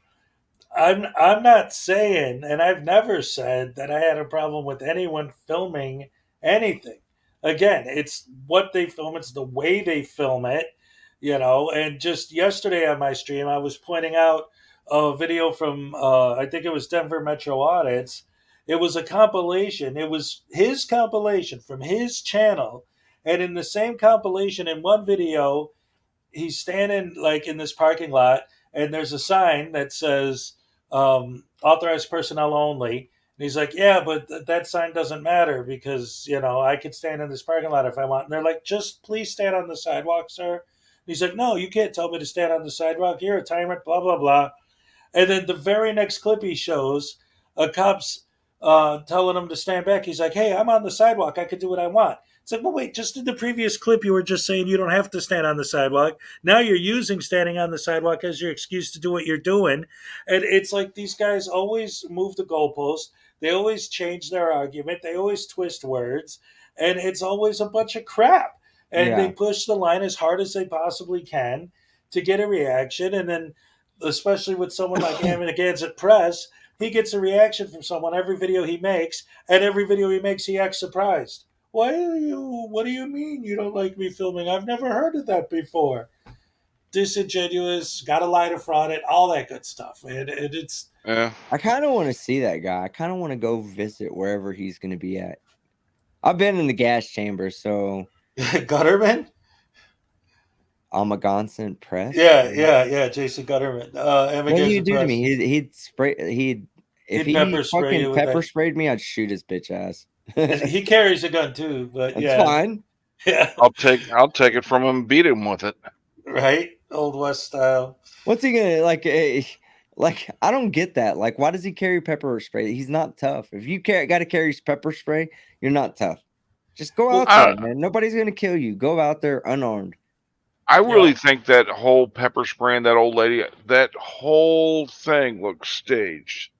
I'm not saying, and I've never said that I had a problem with anyone filming anything. Again, it's what they film, it's the way they film it, And just yesterday on my stream, I was pointing out a video from I think it was Denver Metro Audits. It was a compilation. It was his compilation from his channel, and in the same compilation, in one video, he's standing like in this parking lot, and there's a sign that says authorized personnel only. And he's like, yeah, but that sign doesn't matter because I could stand in this parking lot if I want. And they're like, just please stand on the sidewalk, sir. And he's like, no, you can't tell me to stand on the sidewalk. You're a tyrant. Blah blah blah. And then the very next clip he shows, a cop's telling him to stand back. He's like, hey, I'm on the sidewalk. I can do what I want. It's like, well, wait, just in the previous clip, you were just saying you don't have to stand on the sidewalk. Now you're using standing on the sidewalk as your excuse to do what you're doing. And it's like these guys always move the goalpost. They always change their argument. They always twist words. And it's always a bunch of crap. And they Yeah. push the line as hard as they possibly can to get a reaction. And then, especially with someone like Amagansett Press, he gets a reaction from someone every video he makes, and every video he makes, he acts surprised. What do you mean you don't like me filming? I've never heard of that before. Disingenuous, gotta lie to fraud it, all that good stuff. And it's Yeah. I kind of want to see that guy. I kind of want to go visit wherever he's going to be at. I've been in the gas chamber, so Gutterman? Amagansett Press. Yeah, Jason Gutterman. What do you Amagansett do to Press. me? He'd spray. If He'd he pepper spray fucking you with pepper that. sprayed me, I'd shoot his bitch ass. He carries a gun too, but That's yeah. fine. Yeah. I'll take it from him and beat him with it. Right? Old West style. What's he gonna like? Like I don't get that. Like, why does he carry pepper spray? He's not tough. If you got to carry pepper spray, you're not tough. Just go out there, man. Nobody's gonna kill you. Go out there unarmed. I really think that whole pepper spraying that old lady, that whole thing looks staged.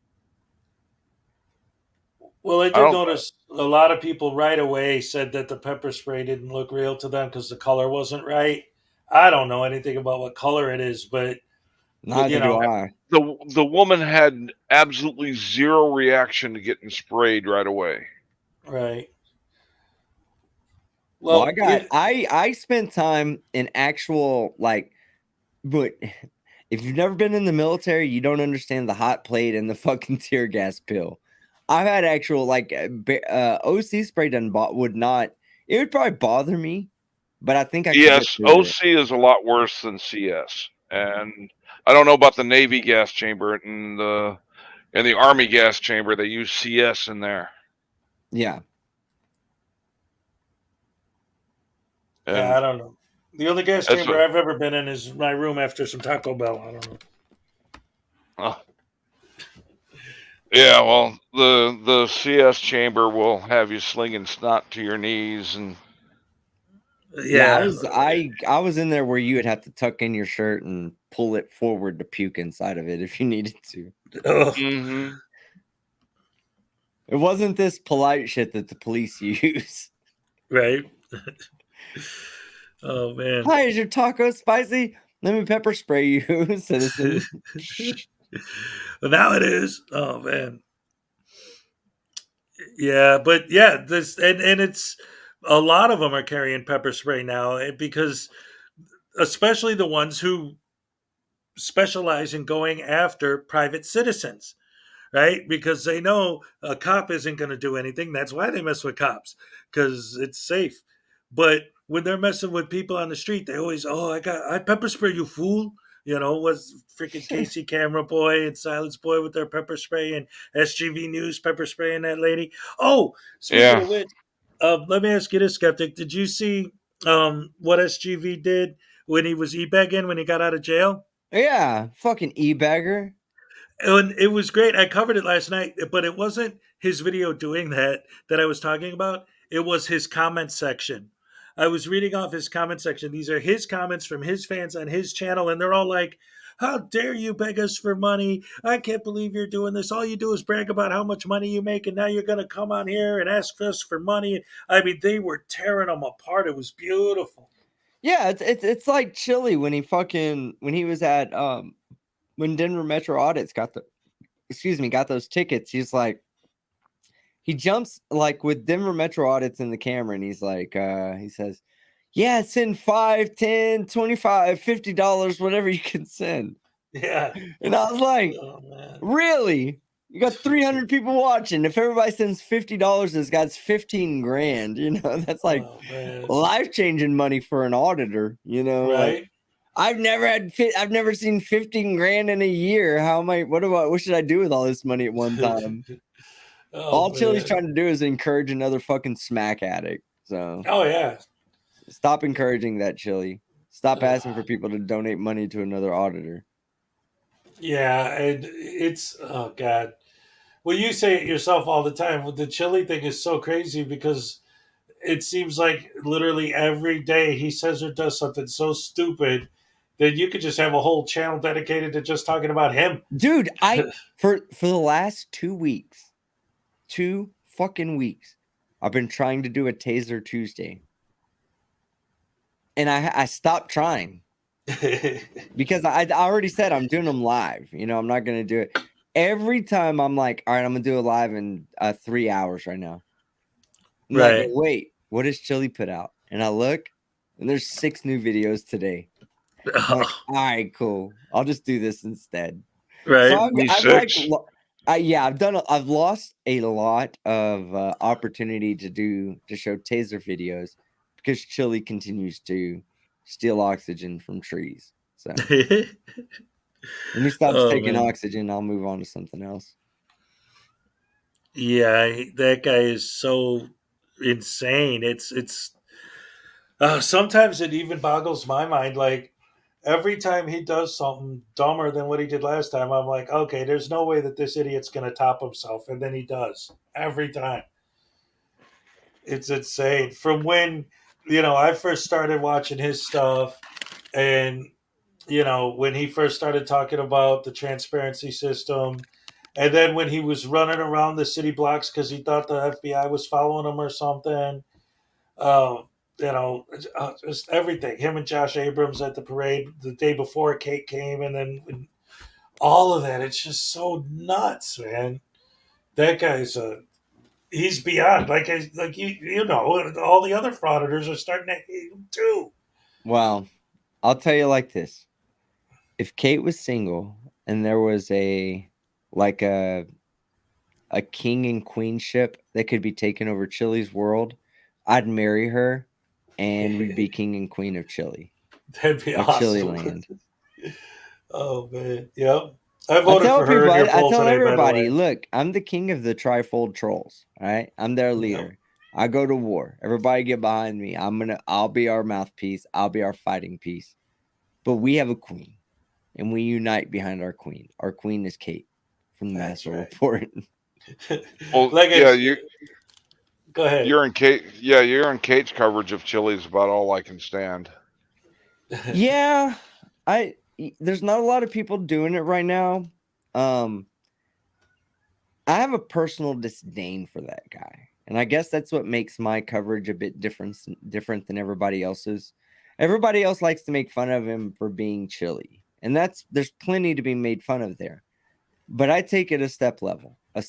Well, I did notice a lot of people right away said that the pepper spray didn't look real to them because the color wasn't right. I don't know anything about what color it is, but Neither do I. The woman had absolutely zero reaction to getting sprayed right away. Right. Well, I spent time in actual but if you've never been in the military, you don't understand the hot plate and the fucking tear gas pill. I've had actual OC spray would not. It would probably bother me, but I think I could Yes, get through it. OC is a lot worse than CS, and I don't know about the Navy gas chamber and the Army gas chamber. They use CS in there. Yeah. Yeah, I don't know. The only gas chamber I've ever been in is my room after some Taco Bell. I don't know. Oh. Yeah, well, the CS chamber will have you slinging snot to your knees, and yeah, I was in there where you would have to tuck in your shirt and pull it forward to puke inside of it if you needed to. Mm-hmm. It wasn't this polite shit that the police use. Right. Oh man. Hi, is your taco spicy? Let me pepper spray you, citizen. Well, now it is. Oh man. Yeah, but yeah, this and it's a lot of them are carrying pepper spray now because especially the ones who specialize in going after private citizens, right? Because they know a cop isn't going to do anything. That's why they mess with cops, because it's safe. But when they're messing with people on the street, they always, I pepper spray you, fool. Was freaking Casey Camera Boy and Silence Boy with their pepper spray, and SGV News pepper spraying that lady. Oh, speaking of which, let me ask you this, Skeptic. Did you see what SGV did when he was e-bagging when he got out of jail? Yeah, fucking e-bagger. And it was great. I covered it last night, but it wasn't his video doing that I was talking about. It was his comment section. I was reading off his comment section. These are his comments from his fans on his channel, and they're all like, how dare you beg us for money? I can't believe you're doing this. All you do is brag about how much money you make, and now you're going to come on here and ask us for money. I mean, they were tearing him apart. It was beautiful. Yeah, it's like Chili when he was at when Denver Metro Audits got those tickets. He's like, he jumps like with Denver Metro Audits in the camera, and he's like, he says, yeah, send $5, $10, $25, $50, whatever you can send. Yeah. And I was like, Oh, man. really? You got 300 people watching. If everybody sends $50, this guy's 15 grand. You know, that's like life-changing money for an auditor. You know, Right. like I've never seen 15 grand in a year. What should I do with all this money at one time? All Chili's trying to do is encourage another fucking smack addict. So, oh yeah, stop encouraging that, Chili. Stop asking for people to donate money to another auditor. Yeah, and it's oh god. Well, you say it yourself all the time. The Chili thing is so crazy because it seems like literally every day he says or does something so stupid that you could just have a whole channel dedicated to just talking about him. Dude, for the last 2 weeks, 2 fucking weeks, I've been trying to do a Taser Tuesday. And I stopped trying. Because I already said I'm doing them live. You know, I'm not going to do it. Every time I'm like, all right, I'm going to do it live in 3 hours right now. I'm like, wait, what does Chili put out? And I look, and there's 6 new videos today. I'm like, all right, cool. I'll just do this instead. Right. So I've lost a lot of opportunity to show Taser videos because Chili continues to steal oxygen from trees. So when he stops taking oxygen, I'll move on to something else. Yeah, that guy is so insane. It's sometimes it even boggles my mind. Like every time he does something dumber than what he did last time, I'm like, okay, there's no way that this idiot's going to top himself, and then he does every time. It's insane. From when I first started watching his stuff, and when he first started talking about the transparency system, and then when he was running around the city blocks because he thought the FBI was following him or something. Just everything. Him and Josh Abrams at the parade the day before Kate came, and then all of that. It's just so nuts, man. That guy's he's beyond. Like all the other frauditors are starting to hate him too. Well, I'll tell you like this. If Kate was single and there was a king and queen ship that could be taken over Chili's world, I'd marry her and we'd be king and queen of Chili. That'd be of awesome. Chili Land. Oh man. Yep. I voted for her. I tell everybody, look, I'm the king of the trifold trolls. All right. I'm their leader. Yep. I go to war. Everybody get behind me. I'll be our mouthpiece. I'll be our fighting piece. But we have a queen. And we unite behind our queen. Our queen is Kate from the Master Report. Well, go ahead. You're in Kate's coverage of Chili's about all I can stand. Yeah, there's not a lot of people doing it right now. I have a personal disdain for that guy, and I guess that's what makes my coverage a bit different than everybody else's. Everybody else likes to make fun of him for being Chili. And there's plenty to be made fun of there. But I take it a step further. A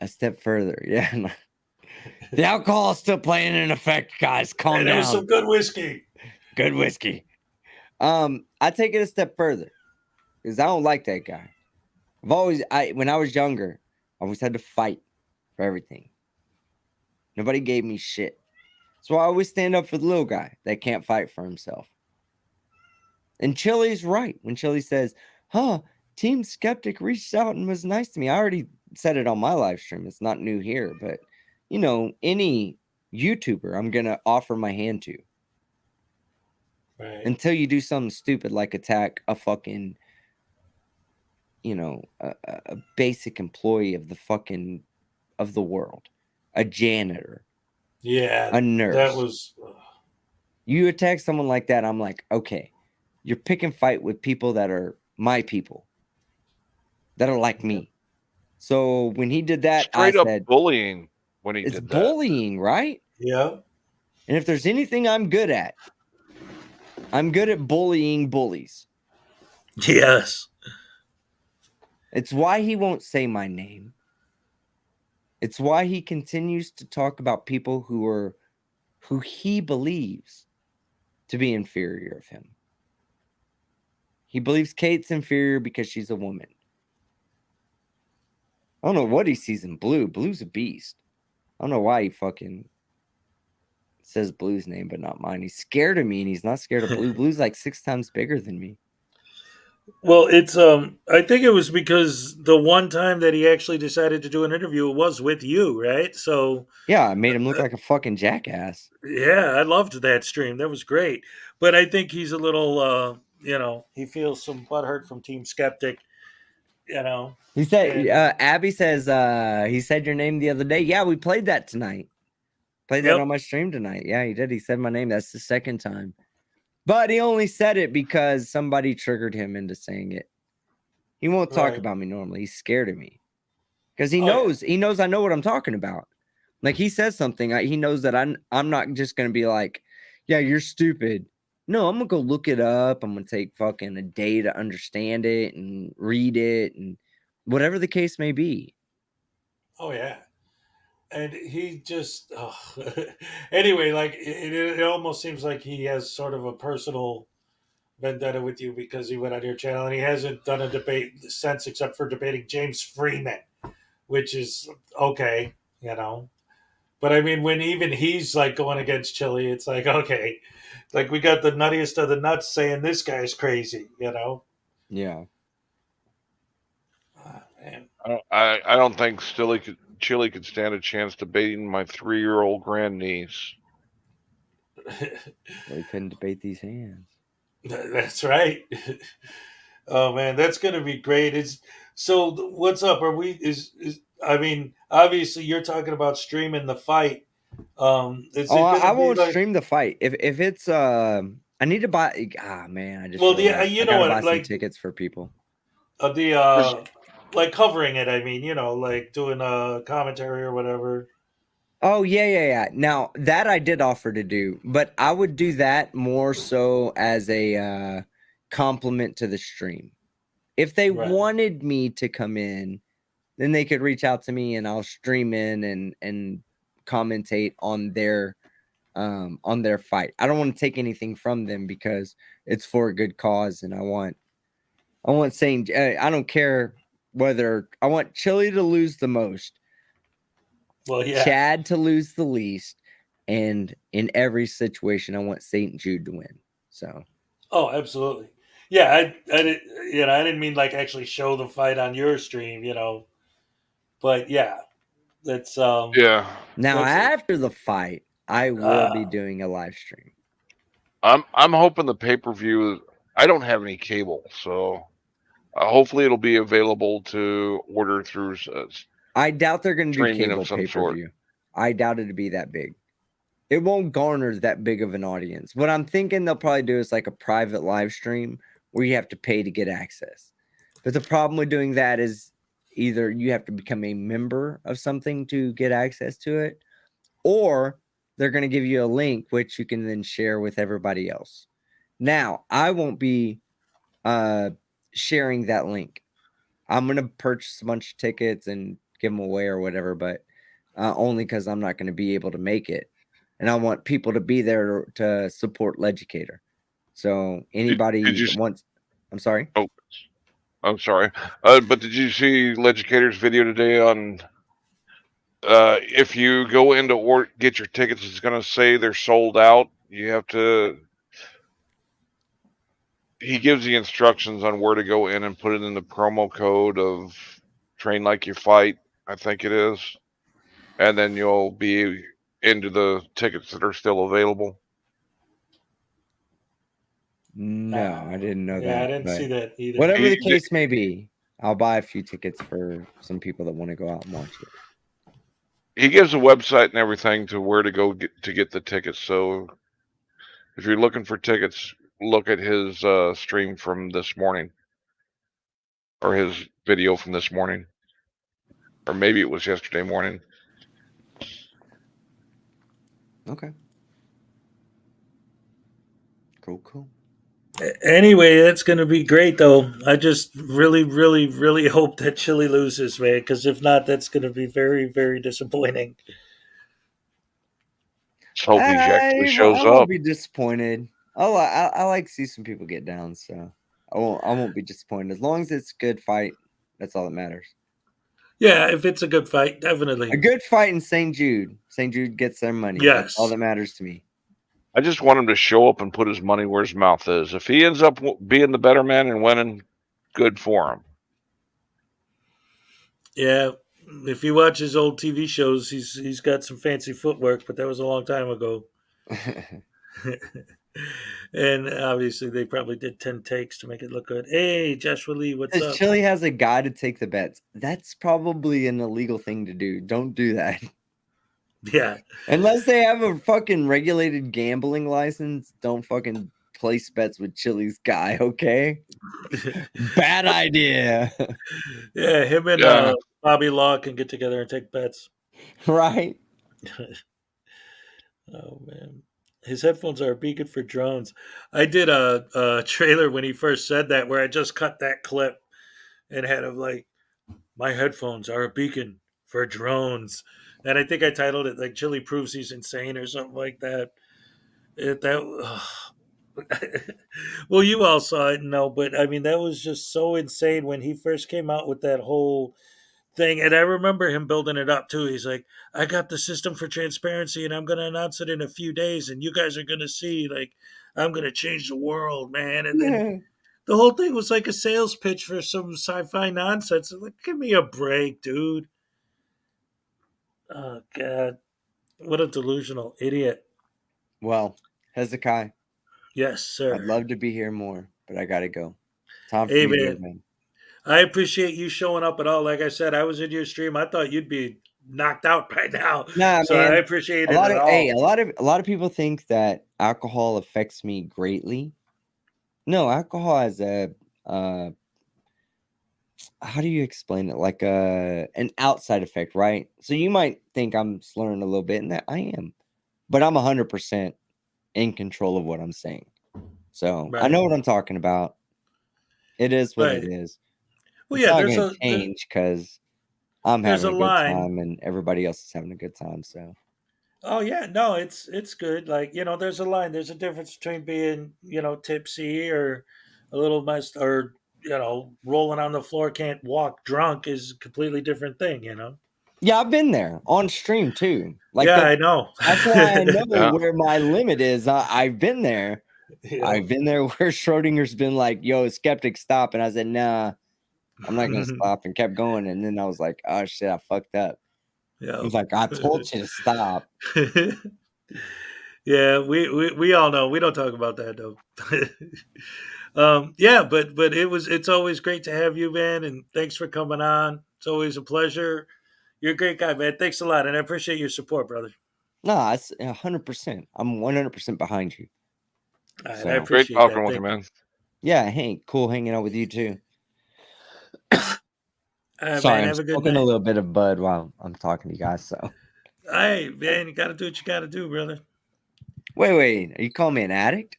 step further, yeah. The alcohol is still playing in effect, guys. Calm down. That was some good whiskey. Good whiskey. I take it a step further because I don't like that guy. When I was younger, I always had to fight for everything. Nobody gave me shit. So I always stand up for the little guy that can't fight for himself. And Chili's right when Chili says, Team Skeptic reached out and was nice to me. I already said it on my live stream. It's not new here, but any YouTuber I'm going to offer my hand to. Right. Until you do something stupid like attack a fucking, a basic employee of the world, a janitor. Yeah. A nurse. That was. You attack someone like that, I'm like, okay. You're pick and fight with people that are my people, that are like me. So when he did that, Straight up bullying when he did that. It's bullying, right? Yeah. And if there's anything I'm good at bullying bullies. Yes. It's why he won't say my name. It's why he continues to talk about people who he believes to be inferior of him. He believes Kate's inferior because she's a woman. I don't know what he sees in Blue. Blue's a beast. I don't know why he fucking says Blue's name, but not mine. He's scared of me, and he's not scared of Blue. Blue's like 6 times bigger than me. Well, it's I think it was because the one time that he actually decided to do an interview was with you, right? So yeah, I made him look like a fucking jackass. Yeah, I loved that stream. That was great. But I think he's a little he feels some butthurt from Team Skeptic, He said and- Abby says he said your name the other day. Yeah, we played that tonight. Played that on my stream tonight. Yeah, he did. He said my name. That's the second time. But he only said it because somebody triggered him into saying it. He won't talk about me normally. He's scared of me. Because he knows I know what I'm talking about. Like he says something, he knows that I'm not just gonna be like, yeah, you're stupid. No, I'm gonna go look it up. I'm gonna take fucking a day to understand it and read it and whatever the case may be. Oh yeah. And he just anyway, like it almost seems like he has sort of a personal vendetta with you because he went on your channel and he hasn't done a debate since except for debating James Freeman, which is okay, But I mean, when even he's like going against Chili, it's like, okay, like we got the nuttiest of the nuts saying this guy's crazy, Yeah. Man. I don't think Chili could stand a chance debating my 3-year-old grandniece. Well, he couldn't debate these hands. That's right. Oh man, that's gonna be great. So what's up? Are we I mean, obviously you're talking about streaming the fight. I won't stream the fight. If it's I need to buy man, I just you know what, buy some like tickets for people. Like covering it, I mean, like doing a commentary or whatever. Oh yeah. Now that I did offer to do, but I would do that more so as a compliment to the stream. If they wanted me to come in, then they could reach out to me and I'll stream in and commentate on their fight. I don't want to take anything from them because it's for a good cause, and I want saying I don't care whether I want Chili to lose the most. Well, yeah. Chad to lose the least, and in every situation, I want St. Jude to win. So. Oh, absolutely. Yeah, I didn't mean like actually show the fight on your stream, but yeah, that's yeah. Now after the fight, I will be doing a live stream. I'm hoping the pay-per-view. I don't have any cable, so hopefully it'll be available to order through. I doubt they're going to do cable pay-per-view. I doubt it'll be that big. It won't garner that big of an audience. What I'm thinking they'll probably do is like a private live stream where you have to pay to get access. But the problem with doing that is either you have to become a member of something to get access to it, or they're going to give you a link which you can then share with everybody else. Now, I won't be sharing that link. I'm going to purchase a bunch of tickets and give them away or whatever, but only because I'm not going to be able to make it. And I want people to be there to support Legicator. So anybody that wants... I'm sorry? Oh, I'm sorry. But did you see Legicator's video today on if you go into or get your tickets, it's going to say they're sold out. You have to... He gives the instructions on where to go in and put it in the promo code of Train Like You Fight, I think it is. And then you'll be into the tickets that are still available. No, I didn't know that. Yeah, I didn't see that either. Whatever the case may be, I'll buy a few tickets for some people that want to go out and watch it. He gives a website and everything to where to go to get the tickets. So if you're looking for tickets, look at his stream from this morning, or his video from this morning, or maybe it was yesterday morning. Okay. Cool. Anyway, that's going to be great, though. I just really, really, really hope that Chile loses, man, because if not, that's going to be very, very disappointing. Let's hope he actually I shows won't up. be disappointed. I like to see some people get down, so I won't be disappointed as long as it's a good fight. That's all that matters. Yeah, if it's a good fight, definitely. A good fight in St. Jude. St. Jude gets their money. Yes. That's all that matters to me. I just want him to show up and put his money where his mouth is. If he ends up being the better man and winning, good for him. Yeah, if you watch his old TV shows, he's got some fancy footwork, but that was a long time ago. And obviously, they probably did 10 takes to make it look good. Hey, Joshua Lee, what's up? Chile has a guy to take the bets. That's probably an illegal thing to do. Don't do that. Yeah. Unless they have a fucking regulated gambling license, don't fucking place bets with Chile's guy, okay? Bad idea. Yeah, him and Bobby Law can get together and take bets. Right? Oh, man. His headphones are a beacon for drones. I did a trailer when he first said that where I just cut that clip and had him like, my headphones are a beacon for drones. And I think I titled it like Chili proves he's insane or something like that. Well, you all saw it, no, but I mean, that was just so insane when he first came out with that whole thing. And I remember him building it up too. He's like, I got the system for transparency and I'm going to announce it in a few days. And you guys are going to see, like, I'm going to change the world, man. And then the whole thing was like a sales pitch for some sci-fi nonsense. I'm like, give me a break, dude. Oh, God. What a delusional idiot. Well, Hezekiah. Yes, sir. I'd love to be here more, but I got to go. Time for Hey, me to man. go, man. I appreciate you showing up at all. Like I said, I was in your stream. I thought you'd be knocked out by now. Nah, so man. I appreciate a it lot at of, all. Hey, a lot of people think that alcohol affects me greatly. No, alcohol has a how do you explain it? Like an outside effect, right? So you might think I'm slurring a little bit, and that I am, but I'm 100% in control of what I'm saying. So I know what I'm talking about. It is what it is. Well, It's yeah, not there's going to change because I'm there's having a a good line. time and everybody else is having a good time. So Oh yeah, no, it's good. Like, there's a line. There's a difference between being, tipsy or a little messed or, rolling on the floor, can't walk drunk is a completely different thing, yeah, I've been there on stream too. Like Yeah, I know. That's why I know Yeah. where my limit is. I've been there. Yeah. I've been there where Schrodinger's been like, yo, skeptic, stop. And I said, nah, I'm not going to stop, and kept going. And then I was like, oh, shit, I fucked up. Yeah. He was like, I told you to stop. Yeah, we all know. We don't talk about that though. Yeah, but it's always great to have you, man, and thanks for coming on. It's always a pleasure. You're a great guy, man. Thanks a lot, and I appreciate your support, brother. No, it's 100%. I'm 100% behind you. All right, So, I appreciate Great talking that. with you, man. Yeah, Hank, cool hanging out with you too. Right, Sorry, man, I'm have a good smoking night. a little bit of bud while I'm talking to you guys. So, Hey, man, you got to do what you got to do, brother. wait, are you calling me an addict?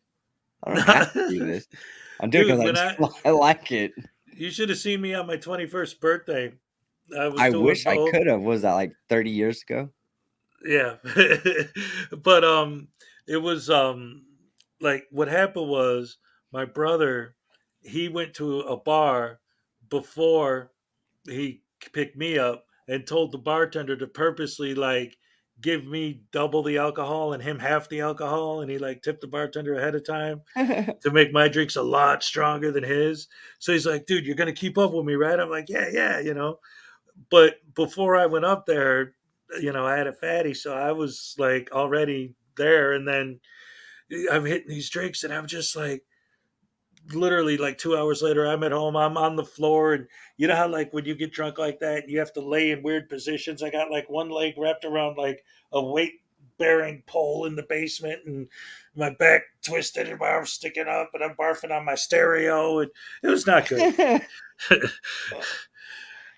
I don't have to do this. I'm doing Dude, it because I like it. You should have seen me on my 21st birthday. I wish I could have. Was that like 30 years ago? Yeah. But it was like what happened was my brother, he went to a bar before he picked me up and told the bartender to purposely like give me double the alcohol and him half the alcohol, and he like tipped the bartender ahead of time to make my drinks a lot stronger than his. So he's like, dude, you're gonna keep up with me, right? I'm like, yeah. But before I went up there, I had a fatty, so I was like already there. And then I'm hitting these drinks, and I'm just like, literally like 2 hours later, I'm at home, I'm on the floor. And you know how like when you get drunk like that, you have to lay in weird positions. I got like one leg wrapped around like a weight bearing pole in the basement, and my back twisted and my arms sticking up, and I'm barfing on my stereo, and it was not good.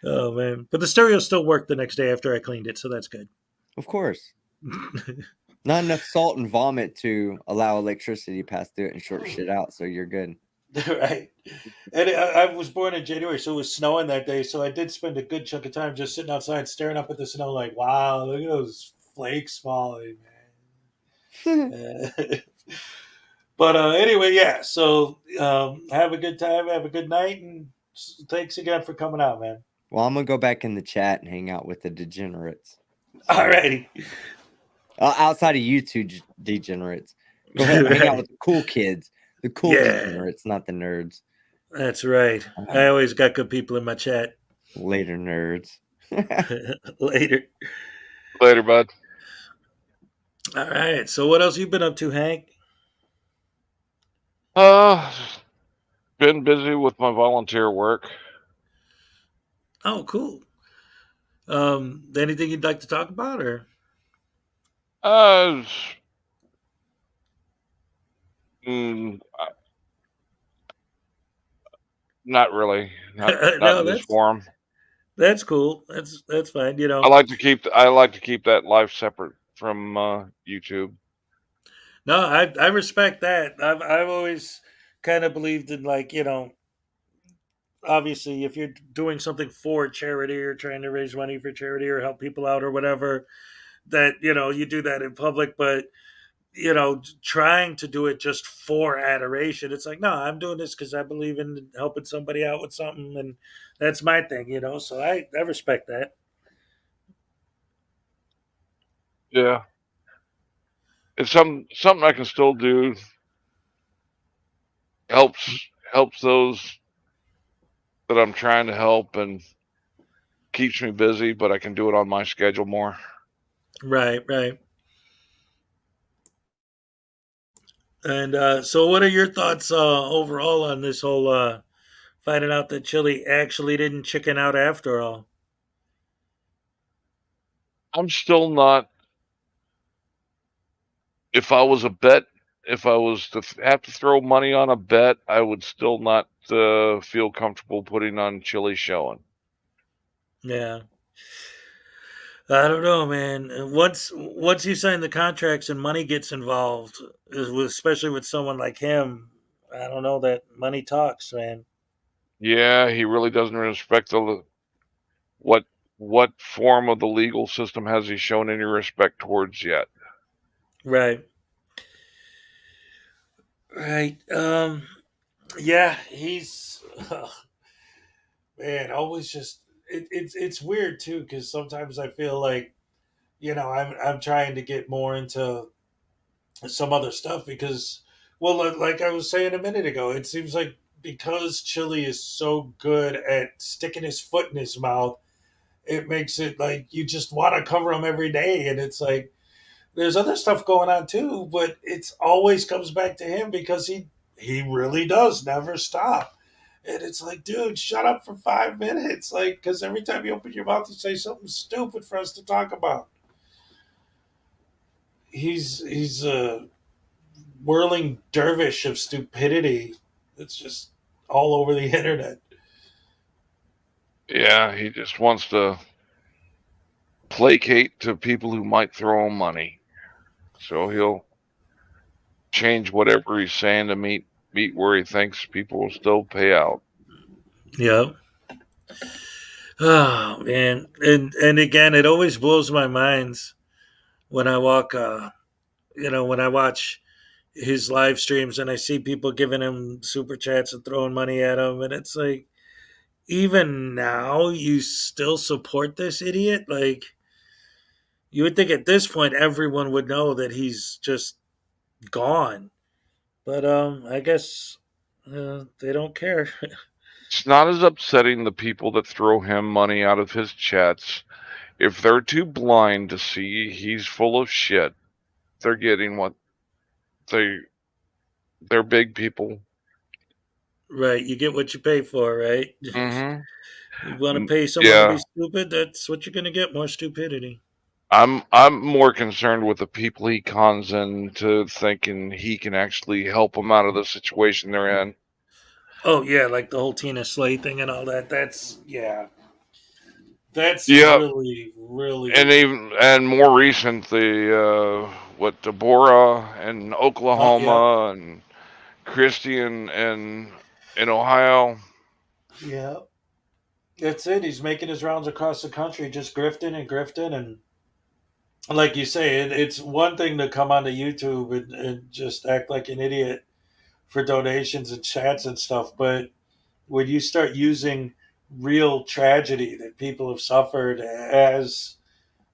Oh man, but the stereo still worked the next day after I cleaned it, so that's good. Of course. Not enough salt and vomit to allow electricity to pass through it and short shit out, so you're good. Right. And I was born in January, so it was snowing that day. So I did spend a good chunk of time just sitting outside, staring up at the snow, like, wow, look at those flakes falling, man. But anyway, yeah. So have a good time, have a good night, and thanks again for coming out, man. Well, I'm gonna go back in the chat and hang out with the degenerates. Alrighty. Outside of you two degenerates, go ahead hang out with the cool kids, the cool degenerates, not the nerds. That's right. I always got good people in my chat. Later, nerds. Later. Later, bud. All right. So what else you been up to, Hank? Been busy with my volunteer work. Oh, cool. Anything you'd like to talk about, or? Not really. Not No, in this forum. That's cool. That's fine. You know, I like to keep that life separate from YouTube. No, I respect that. I've always kind of believed in, like, you know, obviously if you're doing something for charity or trying to raise money for charity or help people out or whatever, that, you know, you do that in public, but, you know, trying to do it just for adoration, it's like, no, I'm doing this because I believe in helping somebody out with something, and that's my thing, you know. So I respect that. Yeah, it's something I can still do. Helps those that I'm trying to help and keeps me busy, but I can do it on my schedule more. Right. And so what are your thoughts overall on this whole finding out that Chile actually didn't chicken out after all? I'm still not. If I was to have to throw money on a bet, I would still not feel comfortable putting on Chile showing. Yeah. I don't know, man. Once you sign the contracts and money gets involved, especially with someone like him, I don't know, that money talks, man. Yeah, he really doesn't respect the what form of the legal system has he shown any respect towards yet? Right. Yeah, he's man, always just it's weird too, because sometimes I feel like, you know, I'm trying to get more into some other stuff because, well, like I was saying a minute ago, it seems like because Chili is so good at sticking his foot in his mouth, it makes it like you just want to cover him every day, and it's like there's other stuff going on too, but it's always comes back to him because he really does never stop. And it's like, dude, shut up for 5 minutes. Like, because every time you open your mouth, you say something stupid for us to talk about. He's a whirling dervish of stupidity. It's just all over the internet. Yeah, he just wants to placate to people who might throw him money. So he'll change whatever he's saying to meet where he thinks people will still pay out. Yeah. Oh man, and again, it always blows my mind when I walk. When I watch his live streams and I see people giving him super chats and throwing money at him, and it's like, even now you still support this idiot? Like, you would think at this point everyone would know that he's just gone, but I guess they don't care. It's not as upsetting the people that throw him money out of his chats. If they're too blind to see he's full of shit, they're getting what they're big people. Right, you get what you pay for, right? Mm-hmm. You want to pay someone to be stupid, that's what you're going to get, more stupidity. I'm more concerned with the people he cons into thinking he can actually help them out of the situation they're in. Oh yeah, like the whole Tina Slay thing and all that. That's really And even more recent, the what Deborah in Yeah. Oklahoma and Christy in Ohio. Yeah. That's it. He's making his rounds across the country, just grifting. And like you say, it's one thing to come onto YouTube and just act like an idiot for donations and chats and stuff. But when you start using real tragedy that people have suffered as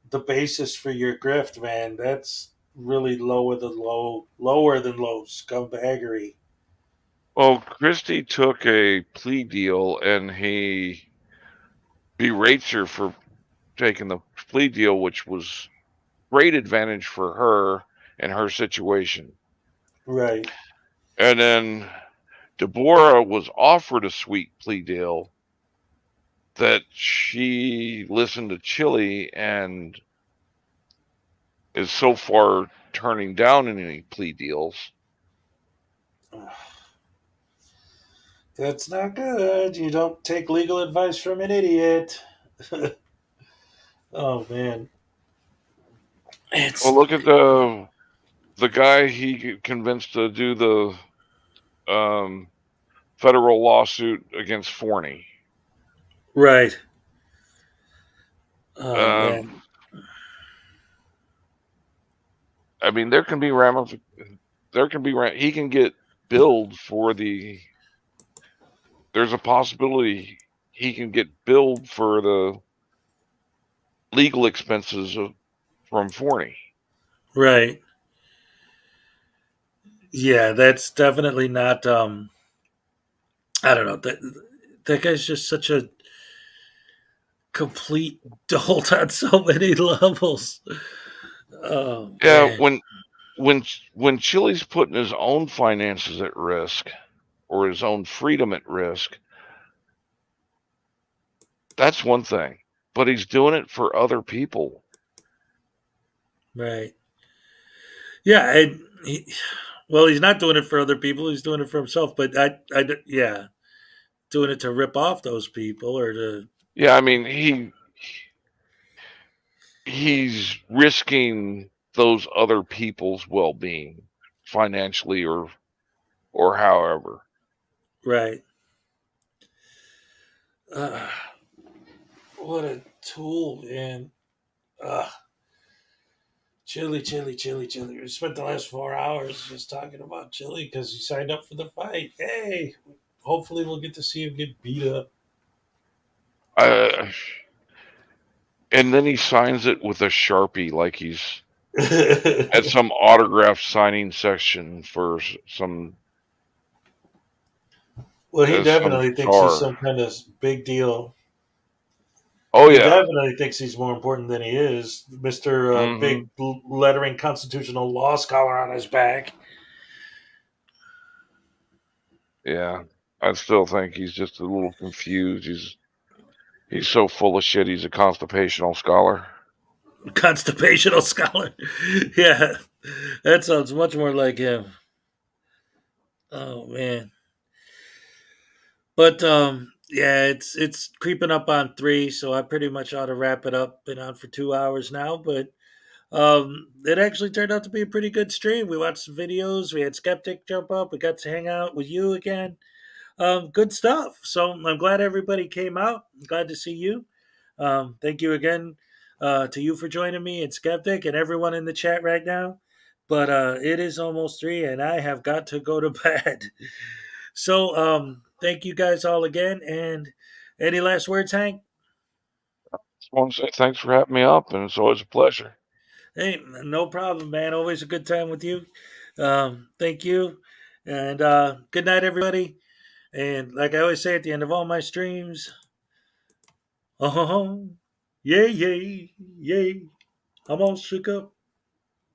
the basis for your grift, man, that's really lower than low scumbaggery. Well, Christy took a plea deal and he berates her for taking the plea deal, which was great advantage for her and her situation. Right. And then Deborah was offered a sweet plea deal that she listened to Chili and is so far turning down any plea deals. That's not good. You don't take legal advice from an idiot. Oh man. Well, look at the guy he convinced to do the federal lawsuit against Forney. Right. Oh man. I mean, there can be he can get billed for there's a possibility he can get billed for the legal expenses from Forney. Right. Yeah, that's definitely not I don't know. That guy's just such a complete dolt on so many levels. Oh Yeah, man. when Chili's putting his own finances at risk or his own freedom at risk, that's one thing. But he's doing it for other people. Right. Yeah, and he's not doing it for other people. He's doing it for himself. But yeah, doing it to rip off those people or to. Yeah, I mean he's risking those other people's well-being financially or however. Right. What a tool, man. Chili. We spent the last 4 hours just talking about Chili because he signed up for the fight. Hey, hopefully we'll get to see him get beat up. And then he signs it with a Sharpie like he's at some autograph signing section for some. Well, he definitely thinks he's some kind of big deal. Oh, he yeah. definitely thinks he's more important than he is. Mr. Big lettering constitutional law scholar on his back. Yeah, I still think he's just a little confused. He's so full of shit. He's a constipational scholar. Constipational scholar. Yeah, that sounds much more like him. Oh man. But yeah, it's creeping up on 3, so I pretty much ought to wrap it up. Been on for 2 hours now, but it actually turned out to be a pretty good stream. We watched some videos. We had Skeptic jump up. We got to hang out with you again. Good stuff. So I'm glad everybody came out. I'm glad to see you. Thank you again to you for joining me and Skeptic and everyone in the chat right now. But it is almost 3 and I have got to go to bed. So thank you guys all again. And any last words, Hank? I just want to say thanks for having me up, and it's always a pleasure. Hey, no problem, man. Always a good time with you. Thank you. And good night, everybody. And like I always say at the end of all my streams, yay, yay, yay. I'm all shook up.